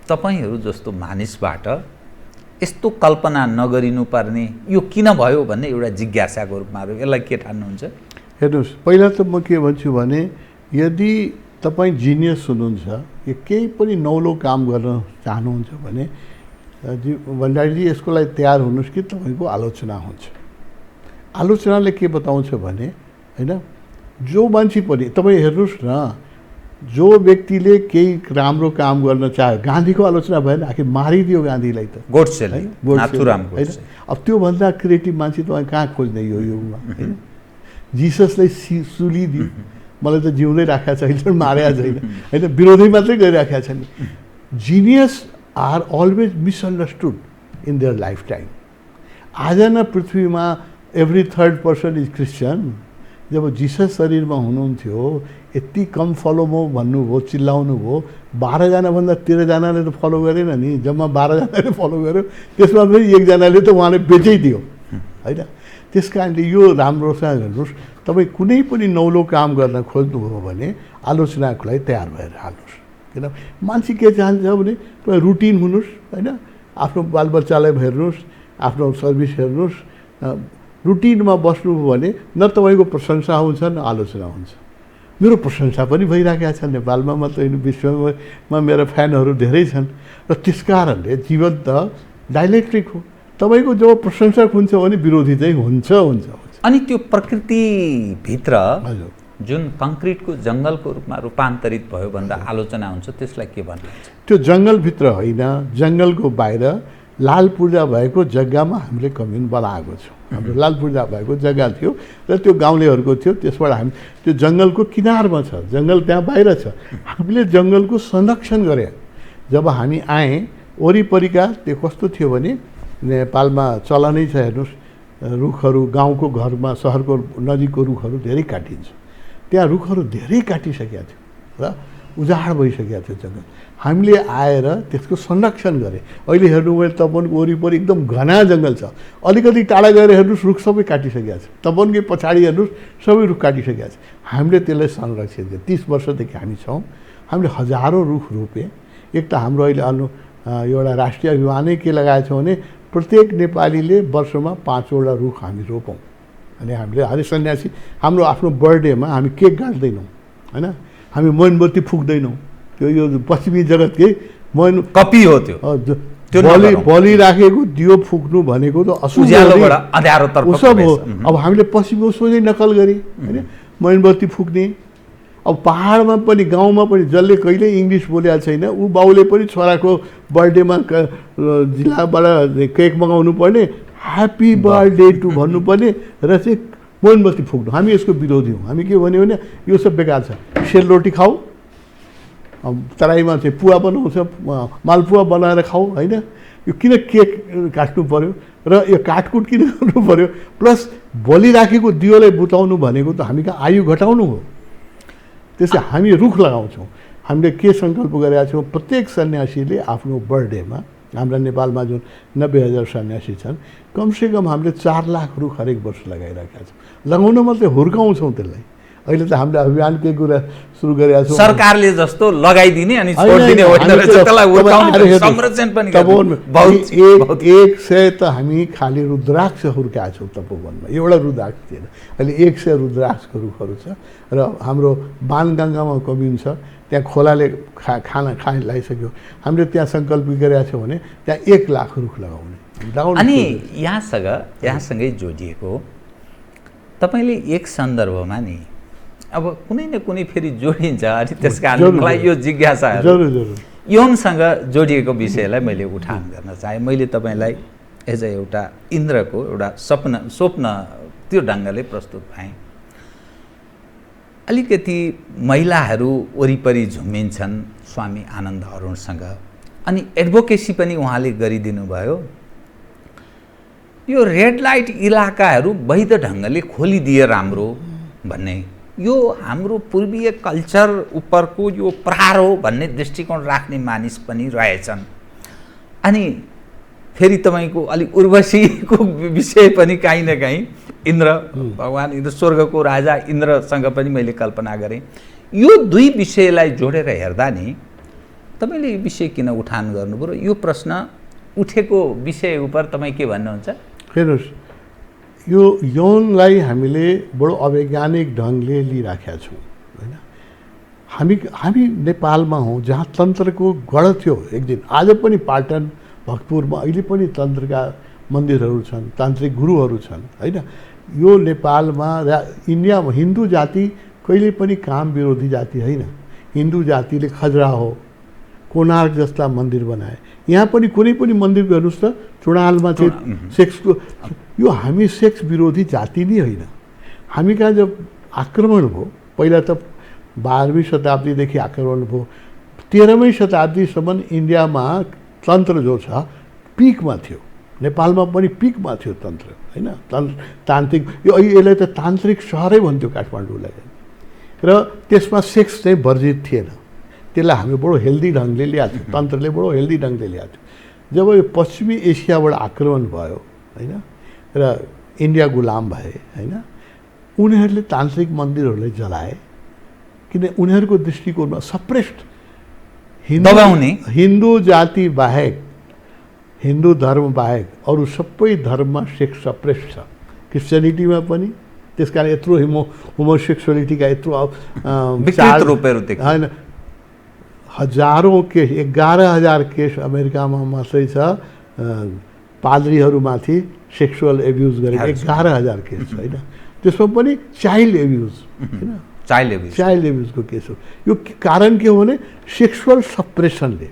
तपाईहरू जस्तो मानिसबाट यस्तो कल्पना नगरिनुपर्ने यो किन भयो भन्ने एउटा जिज्ञासाको रूपमा यसलाई के ठान्नुहुन्छ? हेर्नुहोस्, पहिला त म के भन्छु भने यदि तपाईँ जिनियस हुनुहुन्छ, यो केही पनि नौलो काम गर्न चाहनुहुन्छ भने भण्डारीजी यसको लागि तयार हुनुहोस् कि तपाईँको आलोचना हुन्छ। आलोचनाले के बताउँछ भने हैन, जो मान्छे पनि तपाईँ हेर्नुहोस् न, जो व्यक्तिले केही राम्रो काम गर्न चाह्यो, गान्धीको आलोचना भएन, आखिर मारिदियो गान्धीलाई त, गोडसेले, नाथुराम गोडसे। अब त्योभन्दा क्रिएटिभ मान्छे तपाईँ कहाँ खोज्ने यो युगमा हैन? जिससलाई सुलिदियो, मलाई त जिउँदै राखेको छ, अहिले मारेको छैन होइन, विरोधी मात्रै गरिराखेका छन्। Genius are always misunderstood in their life time. आज न पृथ्वीमा every 3rd person is Christian. जब जिसस शरीरमा हुनुहुन्थ्यो, यति कम फलो म भन्नुभयो, चिल्लाउनु भयो, 12 जनाभन्दा 13 जनाले त फलो गरेन नि, जम्मा 12 जनाले फलो गर्यो, त्यसमा पनि 1 जनाले त उहाँले बेचैदियो होइन। त्यस कारणले यो राम्रोसँग हेर्नुहोस्, तपाईँ कुनै पनि नौलो काम गर्न खोज्नुभयो भने आलोचनाको लागि तयार भएर हाल्नुहोस्। किन मान्छे के चाहन्छ भने तपाईँ रुटिन हुनुहोस् होइन, आफ्नो बालबच्चालाई हेर्नुहोस्, आफ्नो सर्भिस हेर्नुहोस्, रुटिनमा बस्नुभयो भने न तपाईँको प्रशंसा हुन्छ न आलोचना हुन्छ। मेरो प्रशंसा पनि भइरहेका छन् नेपालमा मात्र होइन, विश्वमा मेरा फ्यानहरू धेरै छन्। र त्यस कारणले जीवन त डाइलेक्ट्रिक हो। तपाईँको जब प्रशंसक हुन्छ भने विरोधी चाहिँ हुन्छ। अनि त्यो प्रकृतिभित्र जुन कङ्क्रिटको जङ्गलको रूपमा रूपान्तरित भयो भन्दा आलोचना हुन्छ, त्यसलाई के भन्नुहुन्छ? त्यो जङ्गलभित्र होइन, जङ्गलको बाहिर लाल पूर्जा भएको जग्गामा हामीले कम्युन बनाएको छौँ। हाम्रो लाल पूर्जा भएको जग्गा थियो र त्यो गाउँलेहरूको थियो, त्यसबाट हामी त्यो जङ्गलको किनारमा छ, जङ्गल त्यहाँ बाहिर छ, हामीले जङ्गलको संरक्षण गरे। जब हामी आएँ वरिपरिका त्यो कस्तो थियो भने नेपालमा चलनै छ, हेर्नुहोस्, रुखहरू गाउँको घरमा, सहरको नजिकको रुखहरू धेरै काटिन्छ। त्यहाँ रुखहरू धेरै काटिसकेका थियो र उजाड भइसकेको थियो जङ्गल। हामीले आएर त्यसको संरक्षण गरे। अहिले हेर्नुभयो तपनको वरिपरि एकदम घना जङ्गल छ, अलिकति टाढा गएर हेर्नुहोस् रुख सबै काटिसकेका छ, तपनकै पछाडि हेर्नुहोस् सबै रुख काटिसकेका छ। हामीले त्यसलाई संरक्षण गरे। 30 वर्षदेखि हामी छौँ, हामीले हजारौँ रुख रोपे। एक त हाम्रो अहिले एउटा राष्ट्रिय अभियानै के लगाएको छौँ भने प्रत्येक नेपालीले वर्षमा 5 वटा रुख हामी रोपौँ। अनि हामीले सन्यासी हाम्रो आफ्नो बर्थडेमा हामी केक काट्दैनौँ होइन, हामी मोमबत्ती फुक्दैनौँ। त्यो यो पश्चिमी जगतकै कपी हो त्यो बलि राखेको दियो फुक्नु भनेको त उसब हो। अब हामीले पश्चिमको सोझै नकल गरेँ होइन, मोमबत्ती फुक्ने। अब पहाडमा पनि गाउँमा पनि जसले कहिले इङ्ग्लिस बोलेको छैन ऊ बाउले पनि छोराको बर्थडेमा जिल्लाबाट केक मगाउनु पर्ने, ह्याप्पी बर्थडे टु भन्नुपर्ने र चाहिँ मोमबत्ती फुक्नु। हामी यसको विरोधी हौँ। हामी के भन्यो भने यो सब बेकार छ। सेलरोटी खाऊ, तराईमा चाहिँ पुवा बनाउँछ, मालपुवा बनाएर खाऊ होइन। यो किन केक काट्नु पर्यो र यो काटकुट किन गर्नु पर्यो? प्लस बलिराखेको दियोलाई बुताउनु भनेको त हामी कहाँ आयु घटाउनु हो। त्यसै हामी रुख लगाउँछौँ। हामीले के सङ्कल्प गरेका छौँ, प्रत्येक सन्यासीले आफ्नो बर्थडेमा, हाम्रा नेपालमा जुन 90,000 सन्यासी छन्, कमसेकम हामीले 4 लाख रुख हरेक वर्ष लगाइरहेका छौँ। लगाउन मात्रै हुर्काउँछौँ त्यसलाई। अहिले त हामीले अभियान के कुरा सुरु गरेका छौँ, सरकारले जस्तो लगाइदिने अनि छोड्दिने होइन रहेछ, त्यसलाई हुर्काउने संरक्षण पनि गर्ने। 100 त हामी खाली रुद्राक्ष हुर्काएका छौँ तपोवनमा, एउटा रुद्राक्ष थिएन। अहिले 100 रुद्राक्षको रुखहरू छ र हाम्रो बाणगङ्गामा कम्युन छ, त्यहाँ खोलाले खाना लाइसक्यो। हामीले त्यहाँ सङ्कल्प गरेका छौँ भने त्यहाँ 1 लाख रुख लगाउने। अनि यहाँसँगै जोडिएको तपाईँले एक सन्दर्भमा नि अब कुनै न कुनै फेरि जोडिन्छ, अनि त्यस कारण मलाई यो जिज्ञासाहरू यौनसँग जोडिएको विषयलाई मैले उठान गर्न चाहेँ। मैले तपाईँलाई एज अ एउटा इन्द्रको एउटा स्वप्न त्यो ढङ्गले प्रस्तुत पाएँ। अलिकति महिलाहरू वरिपरि झुम्मिन्छन् स्वामी आनन्द अरुणसँग, अनि एडभोकेसी पनि उहाँले गरिदिनु भयो। यो रेड लाइट इलाकाहरू वैध ढङ्गले खोलिदिए राम्रो भन्ने, यो हाम्रो पूर्वीय कल्चर उपरको यो प्रहार हो भन्ने दृष्टिकोण राख्ने मानिस पनि रहेछन्। अनि फेरि तपाईँको अलिक उर्वशीको विषय पनि काहीँ न काहीँ इन्द्र भगवान् इन्द्र स्वर्गको राजा इन्द्रसँग पनि मैले कल्पना गरेँ। यो दुई विषयलाई जोडेर हेर्दा नि तपाईँले यो विषय किन उठान गर्नुभयो? यो प्रश्न उठेको विषय उपर तपाईँ के भन्नुहुन्छ? हेर्नुहोस्, यो यौनलाई हामीले बडो अवैज्ञानिक ढङ्गले लिइराखेका छौँ होइन। हामी नेपालमा हौँ जहाँ तन्त्रको गढ थियो एक दिन। आज पनि पाटन भक्तपुरमा अहिले पनि तन्त्रका मन्दिरहरू छन्, तान्त्रिक गुरुहरू छन् होइन। यो नेपालमा इन्डियामा हिन्दू जाति कहिले पनि काम विरोधी जाति होइन। हिन्दू जातिले खजुराहो, कोणार्क जस्ता मन्दिर बनाए। यहाँ पनि कुनै पनि मन्दिर गर्नुहोस् त, चुडालमा चाहिँ सेक्सको, यो हामी सेक्स विरोधी जाति नै होइन। हामी कहाँ जब आक्रमण भयो, पहिला त 12वीं शताब्दीदेखि आक्रमण भयो, 13वीं शताब्दीसम्म इन्डियामा तन्त्र जो छ पिकमा थियो। नेपालमा पनि पिकमा थियो तन्त्र होइन। तान्त्रिक यसलाई त तान्त्रिक सहरै भन्थ्यो काठमाडौँलाई। र त्यसमा सेक्स चाहिँ वर्जित थिएन। त्यसलाई हामी बडो हेल्दी ढङ्गले ल्याएको थियो, तन्त्रले बडो हेल्दी ढङ्गले ल्याएको थियो। जब यो पश्चिमी एसियाबाट आक्रमण भयो होइन र इन्डिया गुलाम भए होइन, उनीहरूले तान्त्रिक मन्दिरहरूलाई जलाए। किन उनीहरूको दृष्टिकोणमा सप्रेस्ड हिन्दू जाति बाहेक, हिन्दू धर्म बाहेक अरू सबै धर्ममा सेक्स सप्रेस्ड छ। क्रिस्चियनिटीमा पनि त्यस कारण यत्रो होमोसेक्सुअलिटीका यत्रो होइन। हजारौँ केस, 11,000 केस अमेरिकामा मात्रै छ पाद्रीहरूमाथि सेक्सुअल एब्युज गरेको 11,000 केस छ होइन। त्यसमा पनि चाइल्ड एब्युज होइन, चाइल्ड एब्युजको केस हो। यो कारण के हो भने सेक्सुअल सप्रेसनले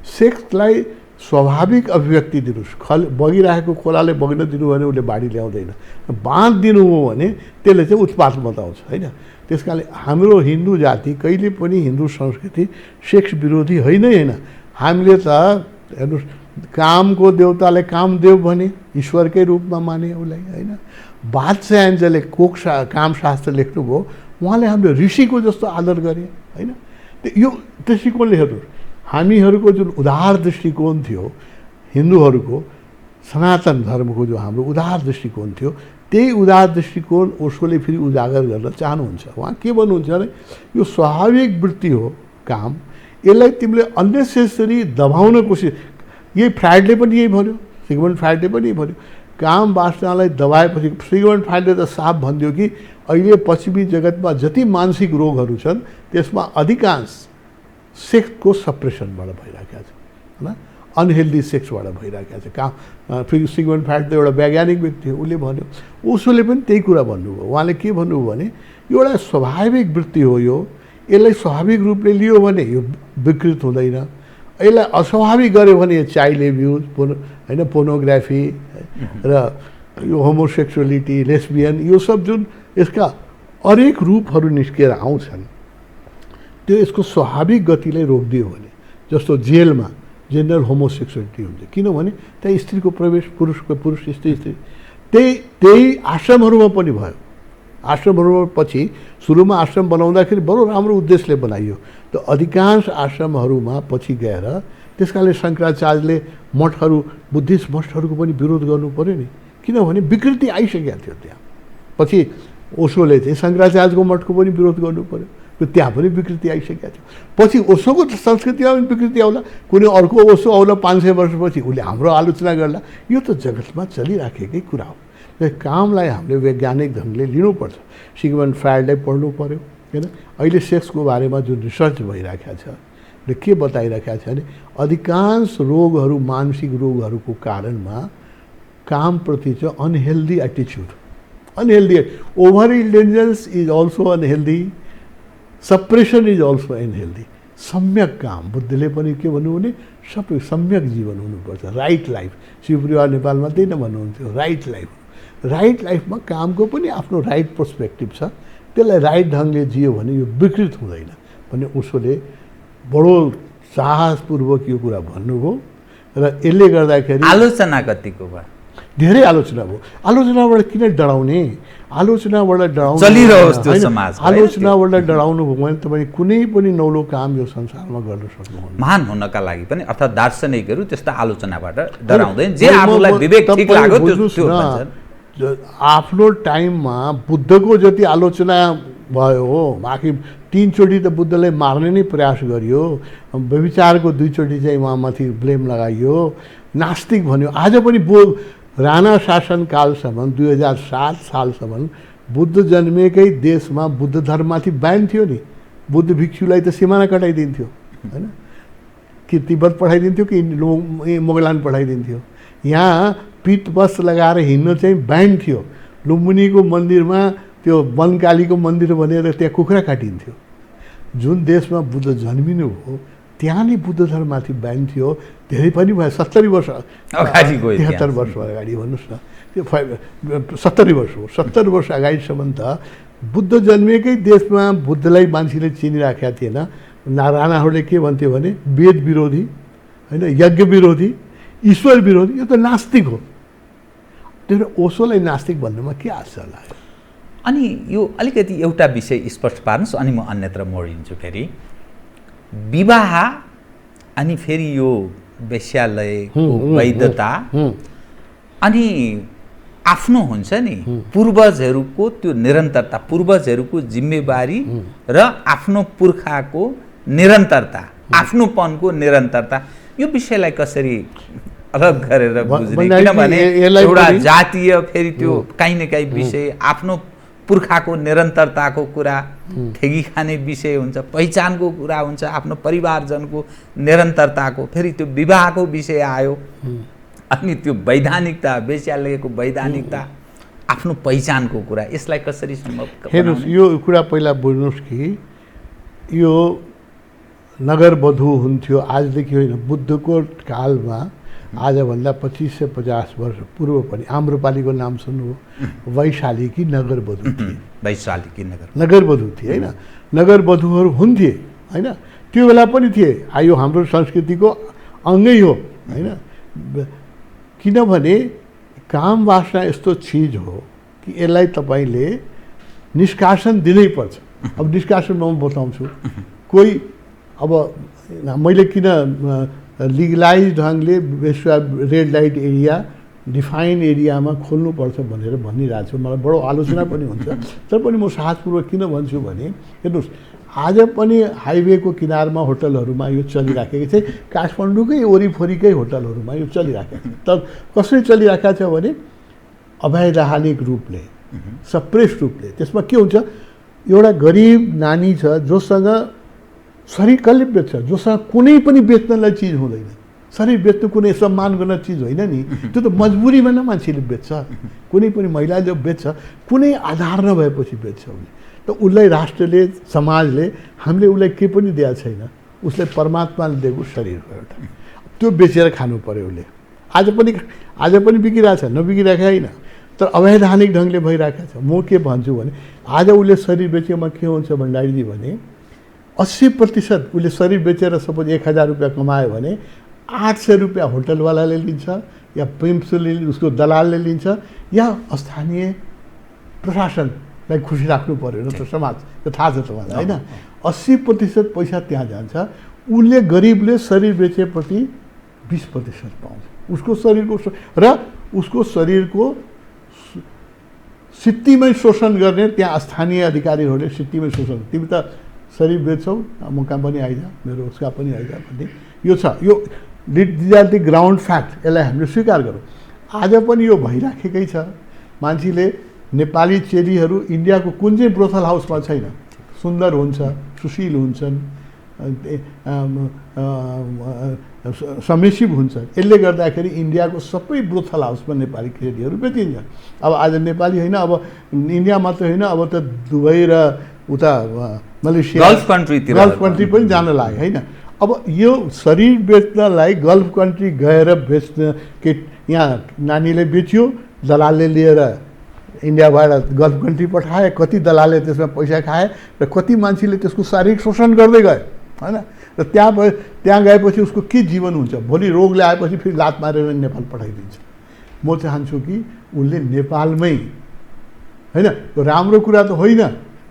सेक्सलाई स्वाभाविक अभिव्यक्ति दिनुहोस्। बगिरहेको खोलाले बग्न दिनु भने उसले बाढी ल्याउँदैन, बाँध दिनु हो भने त्यसले चाहिँ उत्पात मचाउँछ होइन। त्यस कारणले हाम्रो हिन्दू जाति कहिले पनि हिन्दू संस्कृति सेक्स विरोधी होइन। हामीले त हेर्नुहोस्, कामको देवतालाई कामदेव भने, ईश्वरकै रूपमा माने उसलाई होइन। बादशाहले कामशास्त्र लेख्नुभयो, उहाँले हामीले ऋषिको जस्तो आदर गरे होइन। यो दृष्टिकोणले हेर्नुहोस्, हामीहरूको जुन उदार दृष्टिकोण थियो हिन्दूहरूको, सनातन धर्मको जो हाम्रो उदार दृष्टिकोण थियो, त्यही उदार दृष्टिकोण उसले फेरि उजागर गर्न चाहनुहुन्छ। उहाँ के भन्नुहुन्छ भने यो स्वाभाविक वृत्ति हो काम, यसलाई तिमीले अननेसेसरी दबाउन कोसिस। यही फ्राइडले पनि यही भन्यो, सिगमन्ड फ्राइडले पनि भन्यो काम वासनालाई दबाएपछि सिगमन्ड फ्राइडले त साफ भनिदियो कि अहिले पश्चिमी जगतमा जति मानसिक रोगहरू छन् त्यसमा अधिकांश सेक्सको सप्रेसनबाट भइरहेको छ होइन, अनहेल्दी सेक्सबाट भइरहेको छ। फेरि सिगमन्ड फ्राइड त एउटा वैज्ञानिक व्यक्ति हो, उसले भन्यो, उसले पनि त्यही कुरा भन्नुभयो। उहाँले के भन्नुभयो भने यो एउटा स्वाभाविक वृत्ति हो, यसलाई स्वाभाविक रूपले लियो भने यो विकृत हुँदैन, यसलाई अस्वाभाविक गऱ्यो भने चाइल्ड एब्युज होइन, पोर्नोग्राफी र यो होमोसेक्सुअलिटी, लेस्बियन, यो सब जुन यसका अनेक रूपहरू निस्केर आउँछन् त्यो यसको स्वाभाविक गतिले रोकिदियो भने, जस्तो जेलमा जेन्डर होमोसेक्सुअलिटी हुन्छ किनभने त्यहाँ स्त्रीको प्रवेश पुरुष स्त्री त्यही आश्रमहरूमा पनि भयो। आश्रमहरूमा पछि सुरुमा आश्रम बनाउँदाखेरि बडो राम्रो उद्देश्यले बनाइयो, त अधिकांश आश्रमहरूमा पछि गएर त्यसकारणले शङ्कराचार्यले मठहरू बुद्धिस्ट मठहरूको पनि विरोध गर्नु पऱ्यो नि, किनभने विकृति आइसकेको थियो त्यहाँ। पछि ओशोले चाहिँ शङ्कराचार्यको मठको पनि विरोध गर्नु पऱ्यो, त्यहाँ पनि विकृति आइसकेको थियो। पछि ओशोको संस्कृतिमा पनि विकृति आउला, कुनै अर्को ओशो आउला 500 वर्षपछि उसले हाम्रो आलोचना गर्ला। यो त जगतमा चलिराखेकै कुरा हो। कामलाई हामीले वैज्ञानिक ढङ्गले लिनुपर्छ। सिगमन्ड फ्राइडलाई पढ्नु पऱ्यो होइन। अहिले सेक्सको बारेमा जुन रिसर्च भइरहेको छ ले के बताइरहेको छ भने अधिकांश रोगहरू मानसिक रोगहरूको कारणमा कामप्रति चाहिँ अनहेल्दी एटिच्युड, unhealthy over intelligence is also unhealthy, suppression is also unhealthy. सम्यक काम बुद्धले पनि के भन्नु भने सबै सम्यक जीवन हुनुपर्छ, राइट लाइफ। शिवप्रिया नेपालमा त्यही नै भन्नुहुन्थ्यो, राइट लाइफ। राइट लाइफमा कामको पनि आफ्नो राइट पर्सपेक्टिभ छ, त्यसलाई राइट ढङ्गले जियो भने यो विकृत हुँदैन भन्ने उसले बडो साहसपूर्वक यो कुरा भन्नुभयो। र यसले गर्दाखेरि आलोचना कतिको भयो, धेरै आलोचना भयो। आलोचनाबाट किन डराउने, आलोचनाबाट डराउनु चलिरहोस् त्यो समाज, आलोचनाबाट डराउनु भयो भने तपाईँ कुनै पनि नौलो काम यो संसारमा गर्न सक्नुहुन्न। महान हुनका लागि पनि अर्थात् दार्शनिकहरू त्यस्ता आलोचनाबाट डराउँदैन, जे आफूलाई विवेक ठिक लाग्यो त्यो भन्छन्। आफ्नो टाइममा बुद्धको जति आलोचना भयो हो, बाँकी 3 चोटि त बुद्धलाई मार्ने नै प्रयास गरियो, व्यभिचारको 2 चोटि चाहिँ उहाँमाथि ब्लेम लगाइयो, नास्तिक भन्यो। आज पनि राणा शासनकालसम्म 2007 सालसम्म बुद्ध जन्मेकै देशमा बुद्ध धर्ममाथि ब्यान थियो नि। बुद्ध भिक्षुलाई त सिमाना कटाइदिन्थ्यो होइन, कि तिब्बत पठाइदिन्थ्यो कि मोगलान पठाइदिन्थ्यो। यहाँ पित वस्त्र लगाएर हिँड्न चाहिँ ब्यान थियो। लुम्बिनीको मन्दिरमा त्यो वनकालीको मन्दिर भनेर त्यहाँ कुखुरा काटिन्थ्यो। जुन देशमा बुद्ध जन्मिनु हो त्यहाँ नै बुद्ध धर्ममाथि ब्यान थियो। धेरै पनि भयो, 70 वर्ष अगाडि, 73 वर्ष अगाडि भन्नुहोस् न, त्यो 70 वर्ष हो। 70 वर्ष अगाडिसम्म त बुद्ध जन्मेकै देशमा बुद्धलाई मान्छेले चिनिराखेका थिएन। राणाहरूले के भन्थ्यो भने वेद विरोधी होइन, यज्ञ विरोधी, ईश्वर विरोधी, यो त नास्तिक हो। त्यो ओशोलाई नास्तिक भन्नुमा के आश्चर्य लाग्यो। अनि यो अलिकति एउटा विषय स्पष्ट पार्नुहोस्, अनि म अन्यत्र मोडिन्छु। फेरि विवाह अनि फेरि यो वेश्यालयको वैधता अनि आफ्नो हुन्छ नि पूर्वजहरूको त्यो निरन्तरता, पूर्वजहरूको जिम्मेवारी र आफ्नो पुर्खाको निरन्तरता, आफ्नोपनको निरन्तरता, यो विषयलाई कसरी अलग गरेर बुझ्ने? किनभने एउटा जातीय फेरि त्यो काहीँ न काहीँ विषय, आफ्नो पुर्खाको निरन्तरताको कुरा ठेगी खाने विषय हुन्छ, पहिचानको कुरा हुन्छ, आफ्नो परिवारजनको निरन्तरताको, फेरि त्यो विवाहको विषय आयो, अनि त्यो वैधानिकता, वेश्यालयको वैधानिकता, आफ्नो पहिचानको कुरा, यसलाई कसरी सम्भव? हेर्नुहोस्, यो कुरा पहिला बुझ्नुहोस् कि यो नगरवधु हुन्थ्यो आजदेखि होइन। बुद्धको कालमा आजभन्दा 2550 वर्ष पूर्व पनि आम्रपालीको नाम सुन्नुभयो, वैशालीकी नगरवधु थिए। वैशालीकी नगरवधु थिए होइन, नगरवधुहरू हुन्थे होइन, त्यो बेला पनि थिए। यो हाम्रो संस्कृतिको अङ्गै हो होइन। किनभने काम वासना यस्तो चिज हो कि यसलाई तपाईँले निष्कासन दिनै पर्छ। अब निष्कासन म बताउँछु। कोही अब मैले किन लिगलाइज ढङ्गले रेड लाइट एरिया, डिफाइन एरियामा खोल्नुपर्छ भनेर भनिरहेको छु, मलाई बडो आलोचना पनि हुन्छ। तर पनि म साहसपूर्वक किन भन्छु भने हेर्नुहोस्, आज पनि हाइवेको किनारमा होटलहरूमा यो चलिराखेको छ। काठमाडौँकै वरिपरिकै होटलहरूमा यो चलिराखेको छ। तर कसरी चलिराखेको छ भने अवैधानिक रूपले, सप्रेस रूपले। त्यसमा के हुन्छ, एउटा गरिब नानी छ जोसँग शरीर कसले बेच्छ, जोसँग कुनै पनि बेच्नलाई चिज हुँदैन। शरीर बेच्नु कुनै सम्मान गर्न चिज होइन नि, त्यो त मजबुरीमा न मान्छेले बेच्छ। कुनै पनि महिलाले बेच्छ, कुनै आधार नभएपछि बेच्छ उसले। त उसलाई राष्ट्रले, समाजले, हामीले उसलाई केही पनि दिएको छैन, उसलाई परमात्माले दिएको शरीर हो एउटा, त्यो बेचेर खानु पर्यो उसले। आज पनि बिकिरहेछ, नबिकिरहेको होइन, तर अवैधानिक ढङ्गले भइरहेको छ। म के भन्छु भने आज उसले शरीर बेचेमा के हुन्छ भण्डारीजी भने 80% उसले शरीर बेचेर सपोज 1000 रुपियाँ कमायो भने 800 रुपियाँ होटलवालाले लिन्छ, या पिम्प्सले, उसको दलालले लिन्छ, या स्थानीय प्रशासनलाई खुसी राख्नु पर्यो न त समाज, त्यो थाहा छ तपाईँलाई होइन। 80% पैसा त्यहाँ जान्छ। उसले गरिबले शरीर बेचेपछि 20% पाउँछ। उसको शरीरको र उसको शरीरको सित्तीमै शोषण गर्ने त्यहाँ स्थानीय अधिकारीहरूले सित्तीमै शोषण, तिमी त शरीर बेच्छौ, म कहाँ पनि आइज, मेरो उसका पनि आइज भन्ने यो छ। यो these are the ground fact, यसलाई हामीले स्वीकार गरौँ। आज पनि यो भइराखेकै छ। मान्छेले नेपाली चेलीहरू इन्डियाको कुन चाहिँ ब्रोथल हाउसमा छैन, सुन्दर हुन्छ, सुशील हुन्छन्, समेसिभ हुन्छ। यसले गर्दाखेरि इन्डियाको सबै ब्रोथल हाउसमा नेपाली केटीहरू बेचिन्छ। अब आज नेपाली होइन, अब इन्डिया मात्र होइन, अब त दुबई र उता मलेसिया, गल्फ कन्ट्री पनि जान लाग्यो होइन। अब यो शरीर बेच्नलाई गल्फ कन्ट्री गएर बेच्न के यहाँ नानीले बेच्यो, दलालले लिएर इन्डियाबाट गल्फ कन्ट्री पठाए, कति दलालले त्यसमा पैसा खाए र कति मान्छेले त्यसको शारीरिक शोषण गर्दै गए होइन। र त्यहाँ गएपछि उसको के जीवन हुन्छ, भोलि रोगले आएपछि फेरि लात मारेर नेपाल पठाइदिन्छ। म चाहन्छु कि उसले नेपालमै होइन, राम्रो कुरा त होइन,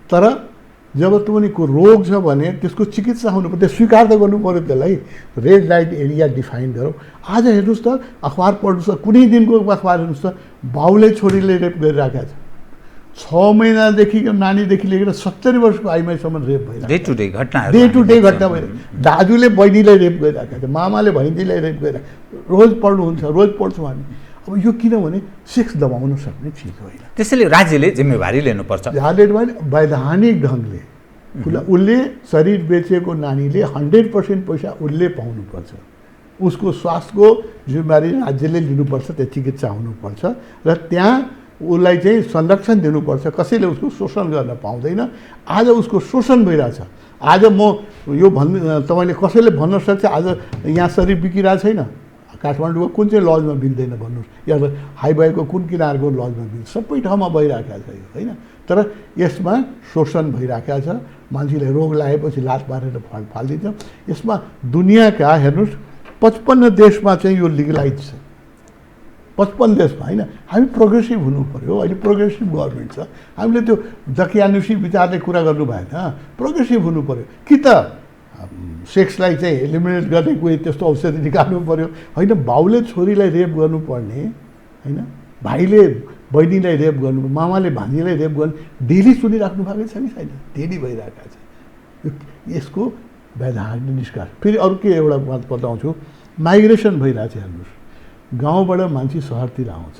तर जब तपाईँको रोग छ भने त्यसको चिकित्सा हुनु पर्यो, स्वीकार त गर्नु पऱ्यो त्यसलाई। रेड लाइट एरिया डिफाइन गरौँ। आज हेर्नुहोस् त, अखबार पढ्नुहोस् त, कुनै दिनको अखबार हेर्नुहोस् त, बाउले छोरीले रेप गरिराखेको छ। 6 महिनादेखि नानीदेखि लिएर 70 वर्षको आइमाईसम्म रेप भइरहेको छ। डे टु डे घटना भइरहेको। दाजुले बहिनीलाई रेप गरिरहेको छ, मामाले भैनीलाई रेप गरिरहेको, रोज पढ्नुहुन्छ, रोज पढ्छौँ हामी। अब यो किनभने सेक्स दबाउन सक्ने चिज होइन। त्यसैले राज्यले जिम्मेवारी लिनुपर्छ। वैधानिक ढङ्गले उसले शरीर बेचेको नानीले 100% पैसा उसले पाउनुपर्छ। उसको स्वास्थ्यको जिम्मेवारी राज्यले लिनुपर्छ, त्यो चिकित्सा हुनुपर्छ र त्यहाँ उसलाई चाहिँ संरक्षण दिनुपर्छ। कसैले उसको शोषण गर्न पाउँदैन। आज उसको शोषण भइरहेछ। आज म यो तपाईँले कसैले भन्न सक्छ आज यहाँ शरीर बिकिरहेको छैन, काठमाडौँको कुन चाहिँ लजमा बिक्दैन भन्नुहोस्, या हाइवेको कुन किनारको लजमा बिक्छ, सबै ठाउँमा भइरहेको छ यो होइन। तर यसमा शोषण भइरहेको छ। मान्छेले रोग लागेपछि लात मारेर फालिदिन्छ। यसमा दुनियाँका हेर्नुहोस् 55 देशमा चाहिँ यो लिगलाइज छ। 55 देशमा होइन। हामी प्रोग्रेसिभ हुनु पऱ्यो। अहिले प्रोग्रेसिभ गभर्मेन्ट छ। हामीले त्यो जकियानुसी विचारले कुरा गर्नु भएन, प्रोग्रेसिभ हुनु पऱ्यो। कि त सेक्सलाई चाहिँ एलिमिनेट गर्ने कोही त्यस्तो औषधि निकाल्नु पऱ्यो होइन। बाउले छोरीलाई रेप गर्नुपर्ने होइन, भाइले बहिनीलाई रेप गर्नु, मामाले भान्जीलाई रेप गर्नु डेली सुनिराख्नु भएको छ कि छैन? डेली भइरहेको छ। यसको वैधानिक निष्कर्ष। फेरि अरू के एउटा बात बताउँछु, माइग्रेसन भइरहेको छ। हेर्नुहोस्, गाउँबाट मान्छे सहरतिर आउँछ,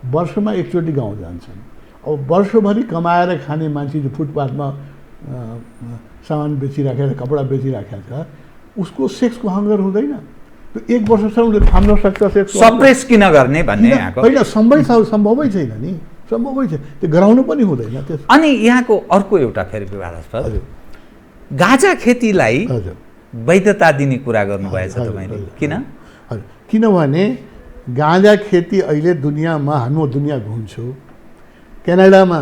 वर्षमा एकचोटि गाउँ जान्छन्। अब वर्षभरि कमाएर खाने मान्छे जो फुटपाथमा सामान बेचिराखेर, कपडा बेचिराखेको छ, उसको सेक्सको हङ्गर हुँदैन। त्यो 1 वर्षसम्म उसले थाम्न सक्छ सेक्स। सप्रेस किन गर्ने भन्ने यहाँको होइन, सम्भवै छैन नि, सम्भवै छैन। त्यो गराउनु पनि हुँदैन। त्यस अनि यहाँको अर्को एउटा फेरि विवादास्पद, गाँजा खेतीलाई वैधता दिने कुरा गर्नुभएछ तपाईँले, किन? हजुर, किनभने गाँजा खेती अहिले दुनियाँमा, हाम्रो दुनियाँ घुम्छु, क्यानाडामा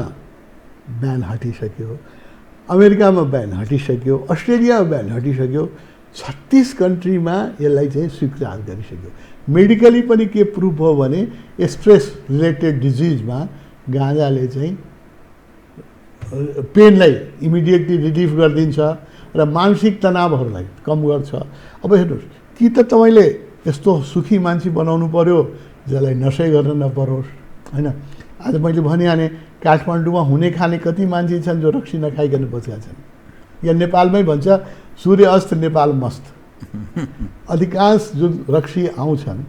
ब्यान हटिसक्यो, अमेरिकामा ब्यान हटिसक्यो, अस्ट्रेलियामा ब्यान हटिसक्यो, 36 कन्ट्रीमा यसलाई चाहिँ स्वीकार गरिसक्यो। मेडिकली पनि के प्रुफ हो भने स्ट्रेस रिलेटेड डिजिजमा गाँजाले चाहिँ पेनलाई इमिडिएटली रिलिफ गरिदिन्छ र मानसिक तनावहरूलाई कम गर्छ। अब हेर्नुहोस्, कि त तपाईँले यस्तो सुखी मान्छे बनाउनु पर्यो जसलाई नसै गर्न नपरोस् होइन। आज मैले भनिहालेँ, काठमाडौँमा हुने खाने कति मान्छे छन् जो रक्सी नखाइकन बसेका छन् या नेपालमै भन्छ सूर्य अस्त नेपाल मस्त। अधिकांश जुन रक्सी आउँछन्,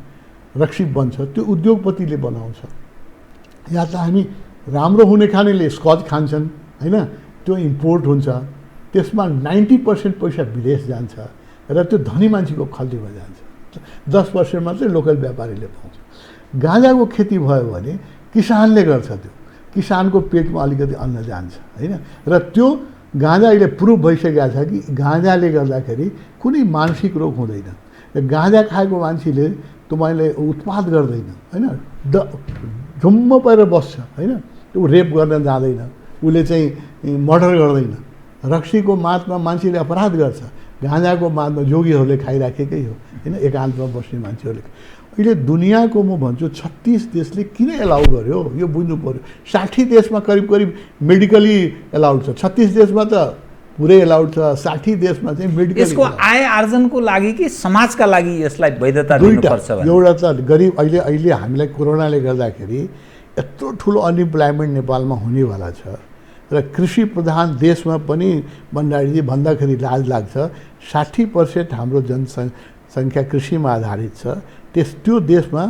रक्सी बन्छ, त्यो उद्योगपतिले बनाउँछ। या त हामी राम्रो हुने खानेले स्कच खान्छन् होइन, त्यो इम्पोर्ट हुन्छ, त्यसमा 90% पैसा विदेश जान्छ र त्यो धनी मान्छेको खल्तीमा जान्छ। 10% मात्रै लोकल व्यापारीले पाउँछ। गाँजाको खेती भयो भने किसानले गर्छ, त्यो किसानको पेटमा अलिकति अन्न जान्छ होइन। र त्यो गाँजा अहिले प्रुभ भइसकेको छ कि गाँजाले गर्दाखेरि कुनै मानसिक रोग हुँदैन। र गाँजा खाएको मान्छेले तपाईँले उत्पाद गर्दैन होइन, झुम्म परेर बस्छ होइन, ऊ रेप गर्न जाँदैन, उसले चाहिँ मर्डर गर्दैन। रक्सीको मातमा मान्छेले अपराध गर्छ, गाँजाको मातमा जोगीहरूले खाइराखेकै हो होइन, एकान्तमा बस्ने मान्छेहरूले। अहिले दुनियाँको म भन्छु 36 देशले किन एलाउ गर्यो यो बुझ्नु पऱ्यो। 60 देशमा करिब करिब मेडिकली एलाउड छ, 36 देशमा त पुरै एलाउड छ, 60 देशमा चाहिँ मेडिकल। यसको आय आर्जनको लागि कि समाजका लागि यसलाई वैधता दिनुपर्छ भने? एउटा त गरिब, अहिले हामीलाई कोरोनाले गर्दाखेरि यत्रो ठुलो अनइम्प्लोइमेन्ट नेपालमा हुनेवाला छ र कृषि प्रधान देशमा पनि भण्डारीजी भन्दाखेरि लाज लाग्छ 60% हाम्रो जनसङ्ख्या कृषिमा आधारित छ। त्यो देशमा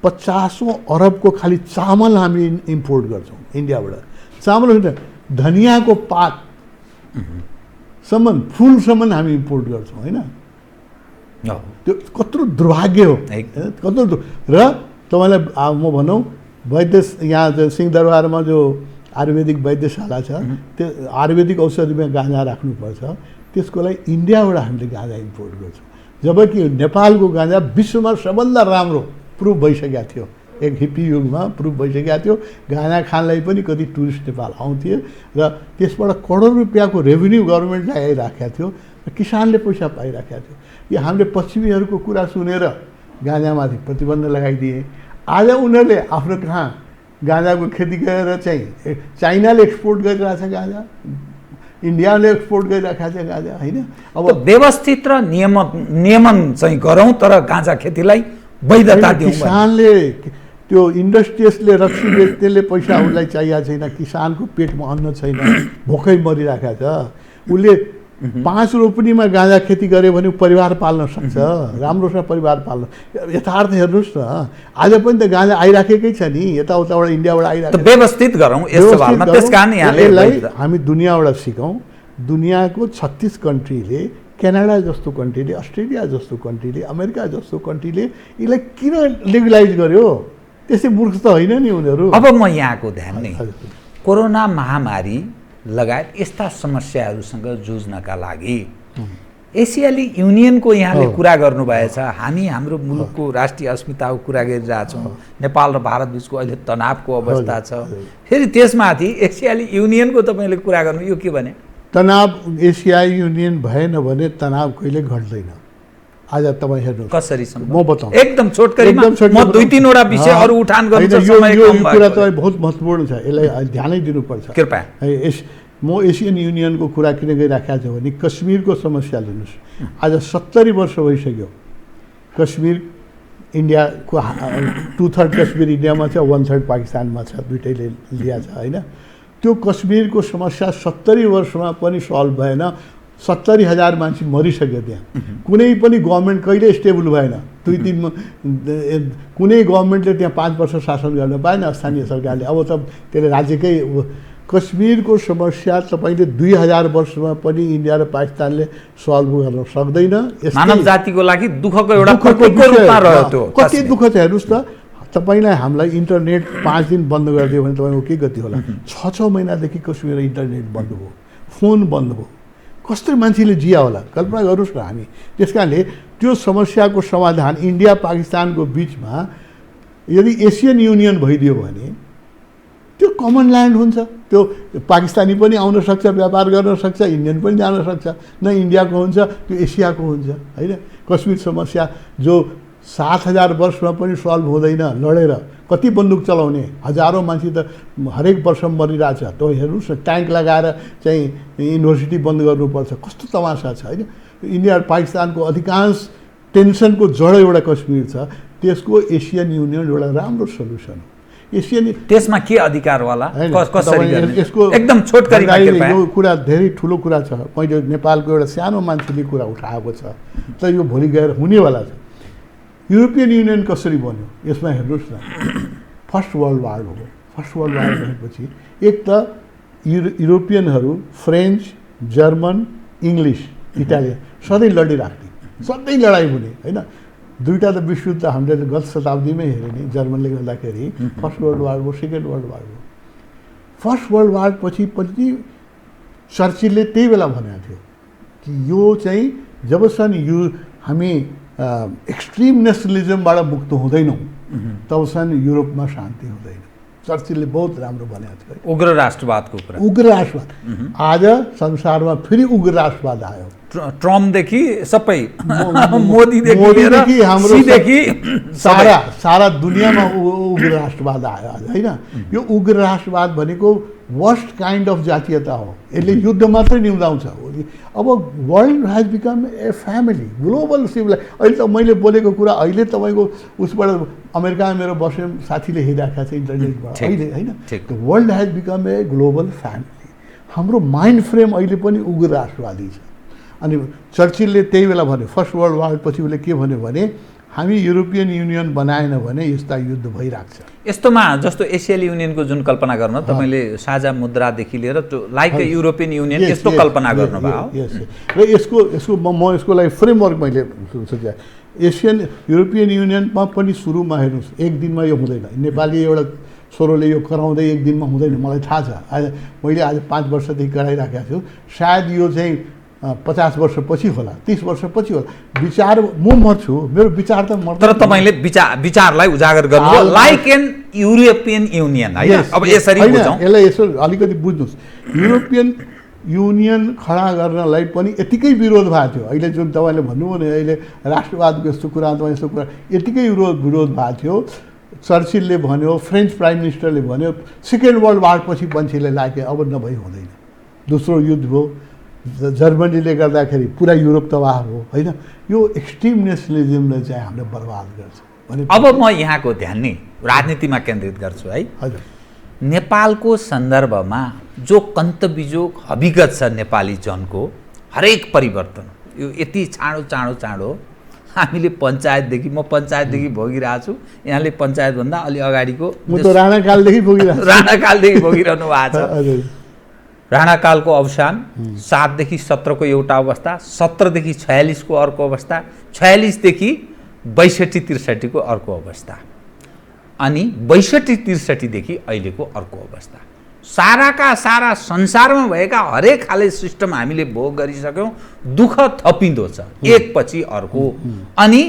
50 अरबको खालि चामल हामी इम्पोर्ट गर्छौँ इन्डियाबाट। चामल होइन, धनियाँको पातसम्म, फुलसम्म हामी इम्पोर्ट गर्छौँ होइन। त्यो कत्रो दुर्भाग्य हो, कत्रो। र तपाईँलाई म भनौँ वैद्य यहाँ सिंहदरबारमा जो आयुर्वेदिक वैद्यशाला छ, त्यो आयुर्वेदिक औषधिमा गाँजा राख्नुपर्छ, त्यसको लागि इन्डियाबाट हामीले गाँजा इम्पोर्ट गर्छौँ। जबकि नेपालको गाँजा विश्वमा सबभन्दा राम्रो प्रुभ भइसकेको थियो, एक हिप्पी युगमा प्रुभ भइसकेको थियो। गाँजा खानलाई पनि कति टुरिस्ट नेपाल आउँथे र त्यसबाट करोड रुपियाँको रेभेन्यू गभर्मेन्टलाई आइराखेको थियो र किसानले पैसा पाइराखेको थियो। यो हामीले पश्चिमीहरूको कुरा सुनेर गाँजामाथि प्रतिबन्ध लगाइदिए। आज उनीहरूले आफ्नो कहाँ गाँजाको खेती गरेर चाहिँ चाइनाले एक्सपोर्ट गरिरहेछ गाँजा, इन्डियाले एक्सपोर्ट गरिरहेको छ गाँजा होइन। अब व्यवस्थित र नियमन चाहिँ गरौँ तर गाँजा खेतीलाई वैधता दिउँ। किसानले त्यो इन्डस्ट्रियसले रक्सी बेच्नेले पैसा उसलाई चाहिएको छैन, किसानको पेटमा अन्न छैन, भोकै मरिरहेको छ। उसले 5 रोपनीमा गाँजा खेती गर्यो भने परिवार पाल्न सक्छ, राम्रोसँग परिवार पाल्न। यथार्थ हेर्नुहोस् न, आज पनि त गाँजा आइराखेकै छ नि, यताउताबाट इन्डियाबाट आइरहेको। व्यवस्थित गरौँ यस सवालमा, त्यसकारण यहाँले हामी दुनियाँबाट सिकौँ। दुनियाँको 36 कन्ट्रीले, क्यानाडा जस्तो कन्ट्रीले, अस्ट्रेलिया जस्तो कन्ट्रीले, अमेरिका जस्तो कन्ट्रीले यसलाई किन लिगलाइज गर्यो? त्यसै मूर्ख त होइन नि उनीहरू। अब म यहाँको ध्यान नै कोरोना महामारी लगायत यस्ता समस्याहरूसँग जुझ्नका लागि एसियाली युनियनको यहाँले कुरा गर्नुभएछ। हामी हाम्रो मुलुकको राष्ट्रिय अस्मिताको कुरा गरिरहेछौँ। नेपाल र भारत बिचको अहिले तनावको अवस्था छ, फेरि त्यसमाथि एसियाली युनियनको तपाईँले कुरा गर्नु, यो के भने? तनाव एसियाली युनियन भएन भने तनाव कहिले घट्दैन। आज तपाईँ हेर्नुहोस् कसरी म बताउँ एकदम छोटकरीमा, म 2-3 विषय अरू उठान गर्छु। यो कुरा तपाईँ बहुत महत्त्वपूर्ण छ, यसलाई ध्यानै दिनुपर्छ कृपया। म एसियन युनियनको कुरा किन गरिराखेको छु भने कश्मीरको समस्या लिनुहोस्। आज 70 वर्ष भइसक्यो कश्मीर इन्डियाको 2/3 कश्मीर इन्डियामा छ, 1/3 पाकिस्तानमा छ, दुइटैले लिया छ होइन। त्यो कश्मीरको समस्या 70 वर्षमा पनि सल्भ भएन। 70,000 मान्छे मरिसक्यो त्यहाँ। कुनै पनि गभर्मेन्ट कहिले स्टेबल भएन। 2-3 कुनै गभर्मेन्टले त्यहाँ 5 वर्ष शासन गर्न पाएन, स्थानीय सरकारले। अब त त्यसले राज्यकै। कश्मीरको समस्या तपाईँले 2000 वर्षमा पनि इन्डिया र पाकिस्तानले सल्भ गर्न सक्दैन। मानव जातिको लागि दुःखको एउटा प्रतीकको रूपमा रह्यो त्यो। कति दुःख छ हेर्नुहोस् त। तपाईँलाई हामीलाई इन्टरनेट 5 दिन बन्द गरिदियो भने तपाईँको के गति होला? 6 महिनादेखि कश्मीर इन्टरनेट बन्द भयो, फोन बन्द भयो। कस्तो मान्छेले जिया होला कल्पना गर्नुहोस् न हामी। त्यस कारणले त्यो समस्याको समाधान इन्डिया पाकिस्तानको बिचमा यदि एसियन युनियन भइदियो भने त्यो कमन ल्यान्ड हुन्छ। त्यो पाकिस्तानी पनि आउन सक्छ, व्यापार गर्न सक्छ, इन्डियन पनि जान सक्छ। न इन्डियाको हुन्छ, त्यो एसियाको हुन्छ होइन। कश्मीर समस्या जो 7000 वर्षमा पनि सल्भ हुँदैन लडेर। कति बन्दुक चलाउने? हजारौँ मान्छे त हरेक वर्ष मरिरहेछ। तपाईँ हेर्नुहोस् न, ट्याङ्क लगाएर चाहिँ युनिभर्सिटी बन्द गर्नुपर्छ, कस्तो तमासा छ होइन। इन्डिया र पाकिस्तानको अधिकांश टेन्सनको जड एउटा कश्मीर छ। त्यसको एसियन युनियन एउटा राम्रो सल्युसन हो। एसियन त्यसमा के अधिकारवाला हैन, कसरी तपाईँ गर्ने? यसको एकदम छोटकरीमा कृपया। यो कुरा धेरै ठुलो कुरा छ। मैले नेपालको एउटा सानो मान्छेले कुरा उठाएको छ, तर यो भोलि गएर हुनेवाला छ। युरोपियन युनियन कसरी बन्यो यसमा हेर्नुहोस् न। फर्स्ट वर्ल्ड वार हो। फर्स्ट वर्ल्ड वार भनेपछि एक त युरोपियनहरू फ्रेन्च, जर्मन, इङ्ग्लिस, इटालियन सधैँ लडिराख्ने, सधैँ लडाइँ हुने होइन। दुईवटा त विश्वयुद्ध हामीले गत शताब्दीमै हेऱ्यो नि, जर्मनले गर्दाखेरि फर्स्ट वर्ल्ड वार हो, सेकेन्ड वर्ल्ड वार हो। फर्स्ट वर्ल्ड वार पछि पनि चर्चिलले त्यही बेला भनेको थियो कि यो चाहिँ जबसम्म हामी एक्सट्रिम नेसनलिजमबाट मुक्त हुँदैनौँ तबसम्म युरोपमा शान्ति हुँदैन। चर्चिलले बहुत राम्रो भनेको थियो। उग्र राष्ट्रवादको कुरा, उग्र राष्ट्रवाद। आज संसारमा फेरि उग्र राष्ट्रवाद आयो। ट्रम्पदेखि सबै मोदीदेखि हाम्रो सीदेखि सारा दुनियाँमा उग्र राष्ट्रवाद आयो आज होइन। यो उग्र राष्ट्रवाद भनेको वर्स्ट काइन्ड अफ जातीयता हो। यसले युद्ध मात्रै निम्ताउँछ। अब world has become a family, global civilise. अहिले त मैले बोलेको कुरा अहिले तपाईँको उसबाट अमेरिकामा मेरो बस्ने साथीले हेरिरहेको छ इन्टरनेटबाट अहिले होइन। World has become a global family. हाम्रो माइन्ड फ्रेम अहिले पनि उग्र राष्ट्रवादी छ। अनि चर्चिलले त्यही बेला भन्यो, फर्स्ट वर्ल्ड वार पछि उसले के भन्यो भने हामी युरोपियन युनियन बनाएन भने यस्ता युद्ध भइरहेको छ। यस्तोमा जस्तो एसियाली युनियनको जुन कल्पना गर्न तपाईँले साझा मुद्रादेखि लिएर लाइक युरोपियन युनियन यस्तो कल्पना गर्नुभयो र यसको म यसको लागि फ्रेमवर्क मैले सोचे। एसियन युरोपियन युनियनमा पनि सुरुमा हेर्नुहोस् एक दिनमा यो हुँदैन। नेपाली एउटा छोरोले यो कराउँदै एक दिनमा हुँदैन, मलाई थाहा छ। मैले आज 5 वर्षदेखि गराइराखेको छु। सायद यो चाहिँ 50 वर्षपछि होला, 30 वर्षपछि होला। विचार म मर्छु, मेरो विचार त मर्छ। तर तपाईँले विचारलाई उजागर गर्नुभयो लाइक एन युरोपियन युनियन होइन। अब यसरी बुझौँ, यसलाई यसो अलिकति बुझ्नुहोस्। युरोपियन युनियन खडा गर्नलाई पनि यतिकै विरोध भएको थियो। अहिले जुन तपाईँले भन्नुभयो नि अहिले राष्ट्रवादको यस्तो कुरा, तपाईँ यस्तो कुरा, यतिकै विरोध भएको थियो। चर्चिलले भन्यो, फ्रेन्च प्राइम मिनिस्टरले भन्यो, सेकेन्ड वर्ल्ड वार पछि मान्छेले लाग्यो अब नभई हुँदैन। दोस्रो युद्ध भयो, जर्मनीले गर्दाखेरि पुरा युरोप तबाह हो होइन। यो एक्सट्रिम नेसनलिजमले चाहिँ हामीले बर्बाद गर्छ भने। अब म यहाँको ध्यान नि राजनीतिमा केन्द्रित गर्छु है। हजुर, नेपालको सन्दर्भमा जो कन्तबिजोग हविगत छ नेपाली जनको हरेक परिवर्तन यो यति चाँडो हामीले पञ्चायतदेखि, म पञ्चायतदेखि भोगिरहेको छु, यहाँले पञ्चायतभन्दा अलि अगाडिको म त राणाकालदेखि भोगिरहेको छु। राणाकालदेखि भोगिरहनु भएको छ। राणाकालको अवसान 7 देखि 17 को एउटा अवस्था, 17 देखि 46 को अर्को अवस्था, 46 देखि 62-63 को अर्को अवस्था, अनि 62-63 देखि अहिलेको अर्को अवस्था। साराका सारा संसारमा भएका हरेक खाले सिस्टम हामीले भोग गरिसक्यौँ। दुःख थपिँदो छ एकपछि अर्को। अनि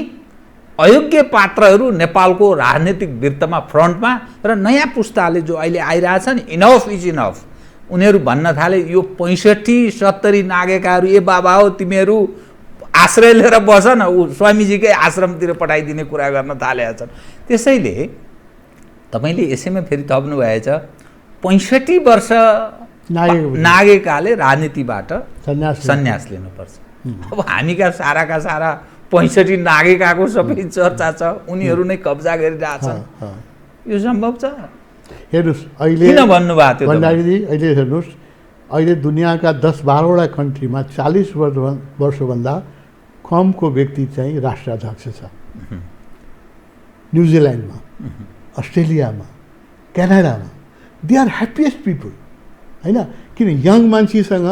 अयोग्य पात्रहरू नेपालको राजनीतिक वृत्तमा फ्रन्टमा र नयाँ पुस्ताले जो अहिले आइरहेछ नि, इनफ इज इनफ। उनीहरू भन्न थाले यो 65-70 नागेकाहरू ए बाबा हो तिमीहरू आश्रय लिएर बस न, ऊ स्वामीजीकै आश्रमतिर पठाइदिने कुरा गर्न थालेका छन्। त्यसैले तपाईँले यसैमा फेरि थप्नु भएछ 65 वर्ष नागेकाले राजनीतिबाट सन्यास लिनुपर्छ। अब हामीका साराका सारा 65 नागेकाको सबै चर्चा छ, उनीहरू नै कब्जा गरिरहेछन्। यो सम्भव छ? हेर्नुहोस् अहिले किन भन्नुभएको थियो भण्डारीजी? अहिले हेर्नुहोस्, अहिले दुनियाँका 10-12वटा कन्ट्रीमा 40 वर्षभन्दा कमको व्यक्ति चाहिँ राष्ट्राध्यक्ष छ। न्युजिल्यान्डमा, अस्ट्रेलियामा, क्यानाडामा दे आर ह्याप्पिएस्ट पिपल होइन। किन यङ मान्छेसँग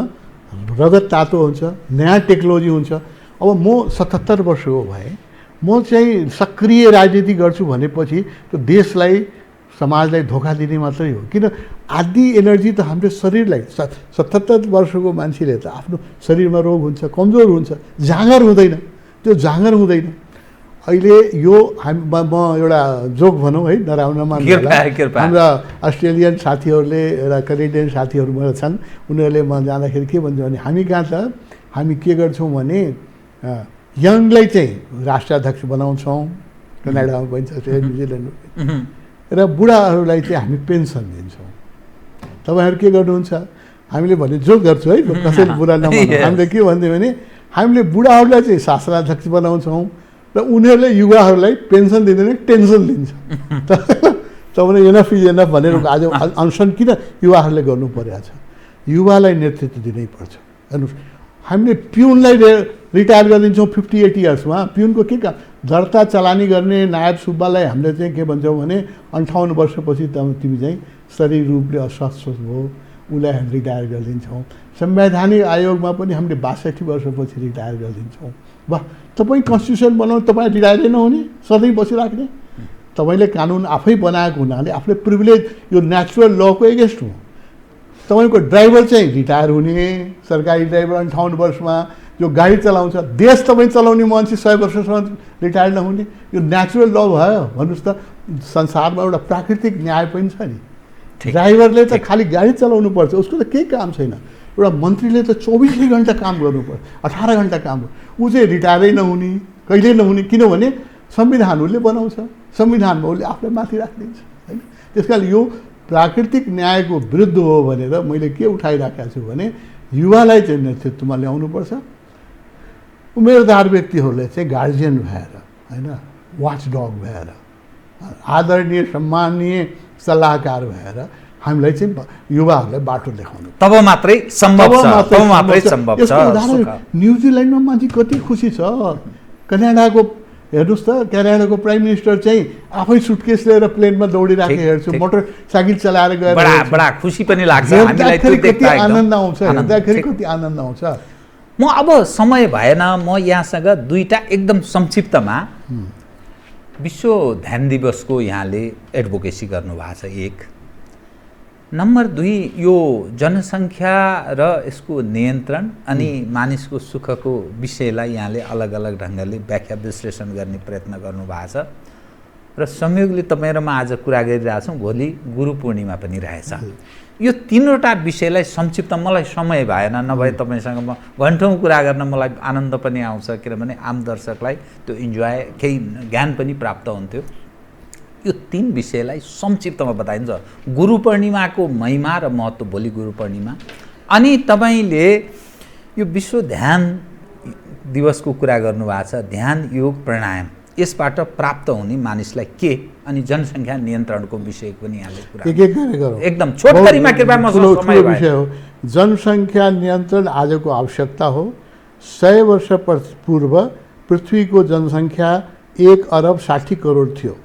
रगत तातो हुन्छ, नयाँ टेक्नोलोजी हुन्छ। अब म 77 वर्षको भएँ, म चाहिँ सक्रिय राजनीति गर्छु भनेपछि त्यो देशलाई समाजलाई धोका दिने मात्रै हो। किन आधी एनर्जी त हाम्रो शरीरलाई 77 वर्षको मान्छेले त आफ्नो शरीरमा रोग हुन्छ, कमजोर हुन्छ, जाँगर हुँदैन, त्यो जाँगर हुँदैन। अहिले यो म एउटा जोक भनौँ है, नराम्रो मान्नु। हाम्रा अस्ट्रेलियन साथीहरूले र कनेडियन साथीहरू मेरो छन्, उनीहरूले म जाँदाखेरि के भन्छ भने हामी कहाँ त हामी के गर्छौँ भने यङलाई चाहिँ राष्ट्राध्यक्ष बनाउँछौँ, कनाडामा भन्छ, न्युजिल्यान्डमा, र बुढाहरूलाई चाहिँ हामी पेन्सन दिन्छौँ। तपाईँहरू के गर्नुहुन्छ? हामीले भने जोक गर्छौँ है, कसैले बुढा नमान्नु। हामीले के भन्थ्यौँ भने हामीले बुढाहरूलाई चाहिँ शासनाध्यक्ष बनाउँछौँ र उनीहरूले युवाहरूलाई पेन्सन दिँदैन, टेन्सन दिन्छ। तपाईँले एनफ इज एनफ भनेर आज अनसन किन युवाहरूले गर्नु परेको छ? युवालाई नेतृत्व दिनै पर्छ। हेर्नुहोस्, हामीले पिउनलाई रिटायर गरिदिन्छौँ 58 इयर्समा। पिउनको के काम? दर्ता चलानी गर्ने नायब सुब्बालाई हामीले चाहिँ के भन्छौँ भने 58 वर्षपछि तिमी चाहिँ शरीर रूपले अस्वस्थ भयो, उसलाई हामी रिटायर गरिदिन्छौँ। संवैधानिक आयोगमा पनि हामीले 62 वर्षपछि रिटायर गरिदिन्छौँ। वाह, तपाईँ कन्स्टिट्युसन बनाउनु, तपाईँ रिटायरै नहुने, सधैँ बसिराख्ने? तपाईँले कानुन आफै बनाएको हुनाले आफूले प्रिभिलेज, यो नेचुरल लको एगेन्स्ट हो। तपाईँको ड्राइभर चाहिँ रिटायर हुने, सरकारी ड्राइभर 58 वर्षमा जो गाडी चलाउँछ, देश तपाईँ चलाउने मान्छे 100 वर्षसम्म रिटायर नहुने, यो नेचुरल ल भयो। भन्नुहोस् त, संसारमा एउटा प्राकृतिक न्याय पनि छ नि। ड्राइभरले त खालि गाडी चलाउनु पर्छ, उसको त केही काम छैन। एउटा मन्त्रीले त 24 घन्टा काम गर्नुपर्छ, 18 घन्टा काम, ऊ चाहिँ रिटायरै नहुने, कहिल्यै नहुने। किनभने संविधान उसले बनाउँछ, संविधानमा उसले आफूलाई माथि राखिदिन्छ होइन। त्यस कारण यो प्राकृतिक न्यायको विरुद्ध हो भनेर मैले के उठाइराखेको छु भने युवालाई चाहिँ नेतृत्वमा ल्याउनुपर्छ। उमेरदार व्यक्तिहरूले चाहिँ गार्जियन भएर होइन, वाचडग भएर, आदरणीय सम्माननीय सल्लाहकार भएर हामीलाई चाहिँ युवाहरूलाई बाटो देखाउनु। तब मात्रै सम्भव छ। न्युजिल्यान्डमा मान्छे कति खुसी छ। कनाडाको हेर्नुहोस् त, क्यानाडाको प्राइम मिनिस्टर चाहिँ आफै सुटकेस लिएर प्लेनमा दौडिराखेको हेर्छु, मोटरसाइकल चलाएर गएर बडा खुसी पनि लाग्छ हामीलाई। कति आनन्द आउँछ, हेर्दाखेरि कति आनन्द आउँछ। म अब समय भएन, म यहाँसँग दुईटा एकदम संक्षिप्तमा विश्व ध्यान दिवसको यहाँले एडभोकेसी गर्नुभएको छ, 1 नम्बर 2 यो जनसङ्ख्या र यसको नियन्त्रण अनि मानिसको सुखको विषयलाई यहाँले अलग अलग ढङ्गले व्याख्या विश्लेषण गर्ने प्रयत्न गर्नुभएको छ। र संयोगले तपाईँ र म आज कुरा गरिरहेछौँ, भोलि गुरु पूर्णिमा पनि रहेछ। यो 3वटा विषयलाई संक्षिप्त, मलाई समय भएन, नभए तपाईँसँग म घन्टौँ कुरा गर्न मलाई आनन्द पनि आउँछ, किनभने आम दर्शकलाई त्यो इन्जोय, केही ज्ञान पनि प्राप्त हुन्थ्यो। यो 3 विषयलाई संक्षिप्तमा बताइन्छ। गुरु पूर्णिमाको महिमा र महत्त्व, भोलि गुरु पूर्णिमा, अनि तपाईँले यो विश्व ध्यान दिवसको कुरा गर्नुभएको छ, ध्यान योग प्राणायाम, यसबाट प्राप्त हुने मानिसलाई के, अनि जनसङ्ख्या नियन्त्रणको विषय पनि यहाँले कुरा एकदम छोटकरीमा कृपया मसँग समय विषय हो। जनसङ्ख्या नियन्त्रण आजको आवश्यकता हो। 100 वर्ष पूर्व पृथ्वीको जनसङ्ख्या 1 अरब 60 करोड थियो।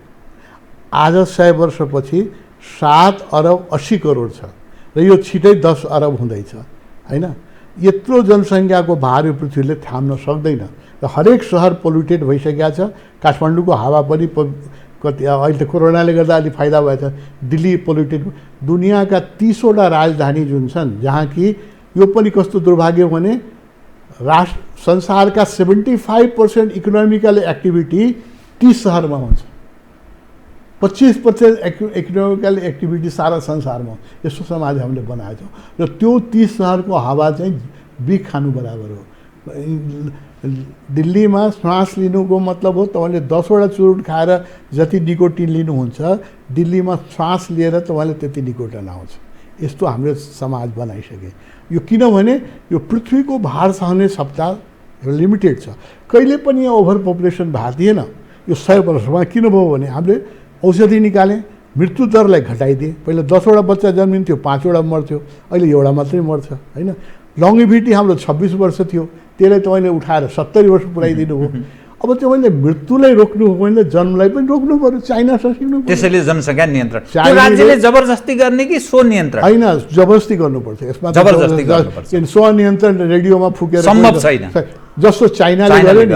आज 100 वर्षपछि 7 अरब 80 करोड छ र यो छिटै 10 अरब हुँदैछ होइन। यत्रो जनसङ्ख्याको भार यो पृथ्वीले थाम्न सक्दैन र हरेक सहर पोल्युटेड भइसकेको छ। काठमाडौँको हावा पनि कति, अहिले त कोरोनाले गर्दा अलिक फाइदा भएछ, दिल्ली पोल्युटेड। दुनियाँका 30वटा राजधानी जुन छन्, जहाँ कि यो पनि कस्तो दुर्भाग्य भने संसारका 75% इकोनोमिकल एक्टिभिटी 30 सहरमा हुन्छ, 25% इकोनोमिकल एक्टिभिटी सारा संसारमा। यस्तो समाज हामीले बनाएको छौँ र त्यो 30 सहरको हावा चाहिँ बिख खानु बराबर हो। दिल्लीमा श्वास लिनुको मतलब हो तपाईँले 10वटा चुरुट खाएर जति निकोटिन लिनुहुन्छ, दिल्लीमा श्वास लिएर तपाईँले त्यति निकोटिन आउँछ। यस्तो हाम्रो समाज बनाइसके। यो किनभने यो पृथ्वीको भार सहने सत्ता लिमिटेड छ। कहिले पनि ओभर पपुलेसन भएको थिएन। यो 100 वर्षमा किन भयो भने हामीले औषधि निकालेँ, मृत्यु दरलाई घटाइदिए। पहिला 10वटा बच्चा जन्मिन्थ्यो, 5वटा मर्थ्यो, अहिले एउटा मात्रै मर्छ होइन। लङ्गिभिटी हाम्रो 26 वर्ष थियो, त्यसलाई तपाईँले उठाएर 70 वर्ष पुऱ्याइदिनु हो। अब तपाईँले मृत्युलाई रोक्नु हो भने जन्मलाई पनि रोक्नु पर्यो। चाइनासँग सिक्नु पर्यो। त्यसैले जनसङ्ख्या नियन्त्रण राज्यले जबरजस्ती गर्ने कि स्वनियन्त्रण? होइन, जबरजस्ती गर्नुपर्छ। यसमा जबरजस्ती गर्नुपर्छ। स्वनियन्त्रण रेडियोमा फुकेर सम्भव छैन। जस्तो चाइनाले गर्यो नि,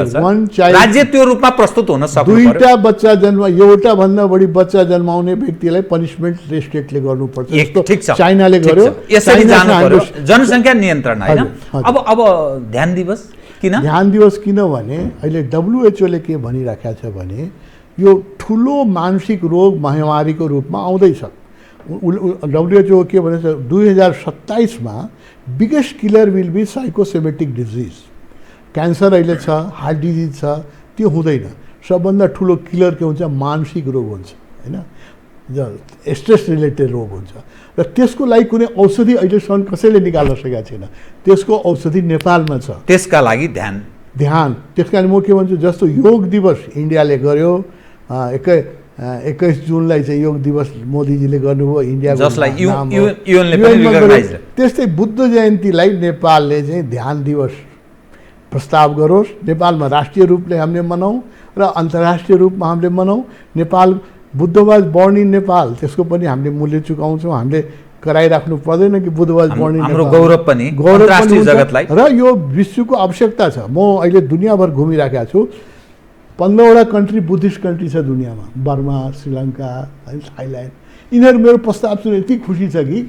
राज्य त्यो रूपमा प्रस्तुत हुन सक्छ। 2टा बच्चा एउटा भन्दा बढी बच्चा जन्माउने व्यक्तिलाई पनिसमेन्ट स्टेटले गर्नुपर्छ। ठिक छ, चाइनाले गर्यो। यसरी जानु पर्यो जनसङ्ख्या नियन्त्रण होइन। अब ध्यान दिवस किन? ध्यान दिवस किनभने अहिले WHO ले के भनिराखेको छ भने यो ठुलो मानसिक रोग महामारीको रूपमा आउँदैछ। WHO के भनेछ, 2027 मा biggest killer will be psychosomatic disease. Cancer अहिले छ, हार्ट डिजिज छ, त्यो हुँदैन। सबभन्दा ठुलो किलर के हुन्छ? मानसिक रोग हुन्छ होइन, स्ट्रेस रिलेटेड रोग हुन्छ। र त्यसको लागि कुनै औषधि अहिलेसम्म कसैले निकाल्न सकेको छैन। त्यसको औषधि नेपालमा छ। त्यसका लागि ध्यान। त्यस कारण म के भन्छु, जस्तो योग दिवस इन्डियाले गर्यो, 21 जुनलाई चाहिँ योग दिवस मोदीजीले गर्नुभयो इन्डियाको जसलाई नाम हो। UN ले पनि UN मा recognize गर्यो। त्यस्तै बुद्ध जयन्तीलाई नेपालले चाहिँ ध्यान दिवस प्रस्ताव गरोस्, नेपालमा राष्ट्रिय रूपले हामीले मनाउँ र अन्तर्राष्ट्रिय रूपमा हामीले मनाउँ। नेपाल बुद्धवाज बर्न इन नेपाल, त्यसको पनि हामीले मूल्य चुकाउँछौँ। हामीले कराइराख्नु पर्दैन कि बुद्धवाज बर्न इन हाम्रो नेपाल। गौरव पनि अन्तर्राष्ट्रिय जगतलाई र यो विश्वको आवश्यकता छ। म अहिले दुनियाँभर घुमिराखेको छु। 15वटा कन्ट्री बुद्धिस्ट कन्ट्री छ दुनियाँमा, बर्मा, श्रीलङ्का, थाइल्यान्ड। यिनीहरू मेरो प्रस्ताव सुने यति खुसी छ कि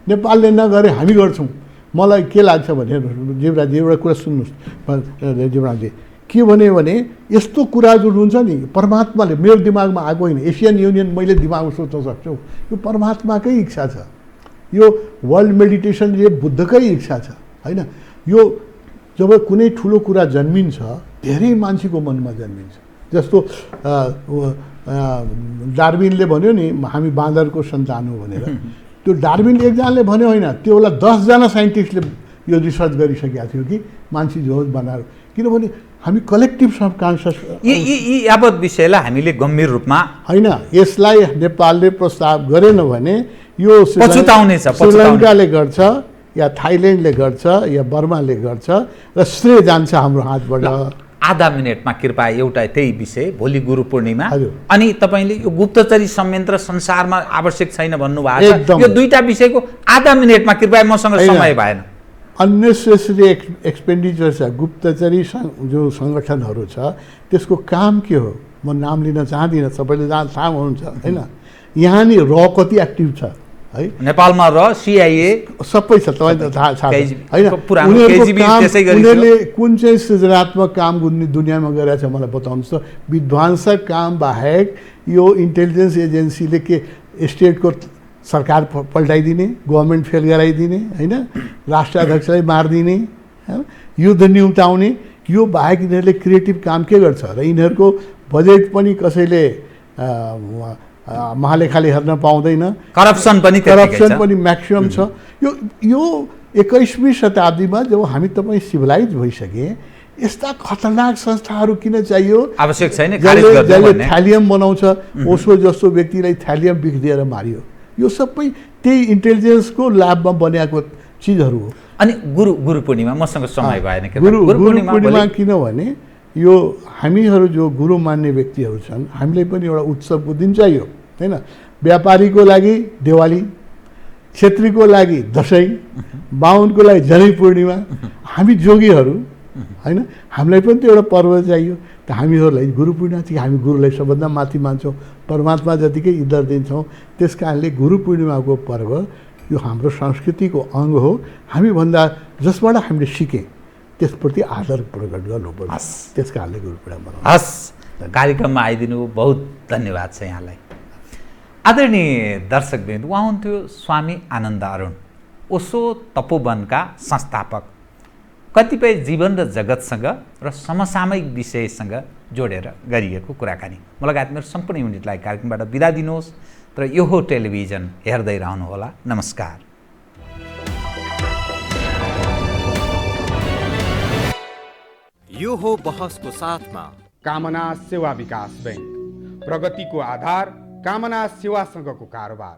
नेपालले नगरे हामी गर्छौँ। मलाई के लाग्छ भने जीवराजी एउटा कुरा सुन्नुहोस् जीवराजी, के भने यस्तो कुरा जुन हुन्छ नि परमात्माले मेरो दिमागमा आएको होइन, एसियन युनियन मैले दिमागमा सोच्न सक्छु, यो परमात्माकै इच्छा छ। यो वर्ल्ड मेडिटेसन यो बुद्धकै इच्छा छ होइन। यो जब कुनै ठुलो कुरा जन्मिन्छ धेरै मान्छेको मनमा जन्मिन्छ। जस्तो डार्विनले भन्यो नि हामी बाँदरको सन्तान हो भनेर, त्यो डार्विनले एकजनाले भन्यो होइन, त्यो बेला 10 जना साइन्टिस्टले यो रिसर्च गरिसकेका थियो कि मान्छे जो बनाएर, किनभने हामी कलेक्टिभ सब कन्सियस यी यावत विषयलाई हामीले गम्भीर रूपमा होइन। यसलाई नेपालले प्रस्ताव गरेन भने यो पछुताउनेछ, श्रीलङ्काले गर्छ या थाइल्यान्डले गर्छ या बर्माले गर्छ र श्रेय जान्छ हाम्रो हातबाट। आधा मिनटमा कृपया एउटा त्यही विषय, भोलि गुरु पूर्णिमा हजुर। अनि तपाईँले यो गुप्तचरी संयन्त्र संसारमा आवश्यक छैन भन्नुभएको छ, एकदम। यो दुईटा विषयको आधा मिनटमा कृपया, मसँग समय भएन। अननेसेसरी एक्सपेन्डिचर छ। गुप्तचरी जो सङ्गठनहरू छ त्यसको काम के हो म नाम लिन चाहदिनँ, सबैले थाहा हुनुहुन्छ होइन। यहाँनिर कति एक्टिभ छ है नेपालमा र CIA सबै छ, तपाईँलाई थाहा छ होइन। पुरानो KGB त्यसै गरी उनीहरूले कुन चाहिँ सृजनात्मक काम दुनियाँमा गरिरहेछ मलाई बताउनुहोस् त। विध्वंसक काम बाहेक यो इन्टेलिजेन्स एजेन्सीले के स्टेटको सरकार पल्टाइदिने, गभर्मेन्ट फेल गराइदिने होइन, राष्ट्राध्यक्षलाई मारिदिने, युद्ध निम्ताउने, यो बाहेक यिनीहरूले क्रिएटिभ काम के गर्छ र यिनीहरूको बजेट पनि कसैले महालेखाले हेर्न पाउँदैन। करप्सन पनि म्याक्सिमम छ। यो 21वीं शताब्दीमा जब हामी तपाईँ सिभिलाइज भइसके यस्ता खतरनाक संस्थाहरू किन चाहियो? आवश्यक छैन। जसले थ्यालियम बनाउँछ, ओसो जस्तो व्यक्तिलाई थ्यालियम बिख दिएर मारियो। यो सबै त्यही इन्टेलिजेन्सको ल्याबमा बनिएको चिजहरू हो। अनि गुरु पूर्णिमा मसँग समय भएन। गुरु पूर्णिमा किनभने यो हामीहरू जो गुरु मान्ने व्यक्तिहरू छन् हामीलाई पनि एउटा उत्सवको दिन चाहियो होइन। व्यापारीको लागि दिवाली, क्षेत्रीको लागि दसैँ, बाहुनको लागि जनै पूर्णिमा, हामी जोगीहरू होइन हामीलाई पनि त्यो एउटा पर्व चाहियो। त हामीहरूलाई गुरु पूर्णिमा चाहिँ हामी गुरुलाई सबभन्दा माथि मान्छौँ, परमात्मा जतिकै इज्जत दिन्छौँ। त्यस कारणले गुरु पूर्णिमाको पर्व यो हाम्रो संस्कृतिको अङ्ग हो। हामीभन्दा जसबाट हामीले सिकेँ त्यसप्रति आदर प्रकट गर्नुपर्छ। त्यस कारणले गुरु पूर्णिमा मनाउँछ। हस्, कार्यक्रममा आइदिनु बहुत धन्यवाद छ यहाँलाई। आदरणीय दर्शकवृन्द, उहाँ हुन्थ्यो स्वामी आनन्द अरुण, ओशो तपोवनका संस्थापक। कतिपय जीवन र जगतसँग र समसामयिक विषयसँग जोडेर गरिएको कुराकानी। म लगायत मेरो सम्पूर्ण युनिटलाई कार्यक्रमबाट बिदा दिनुहोस् र यो हो टेलिभिजन हेर्दै रहनुहोला। नमस्कार। यो हो बहसको साथमा कामना सेवा विकास बैंक, प्रगतिको आधार कामना सेवासँगको कारोबार।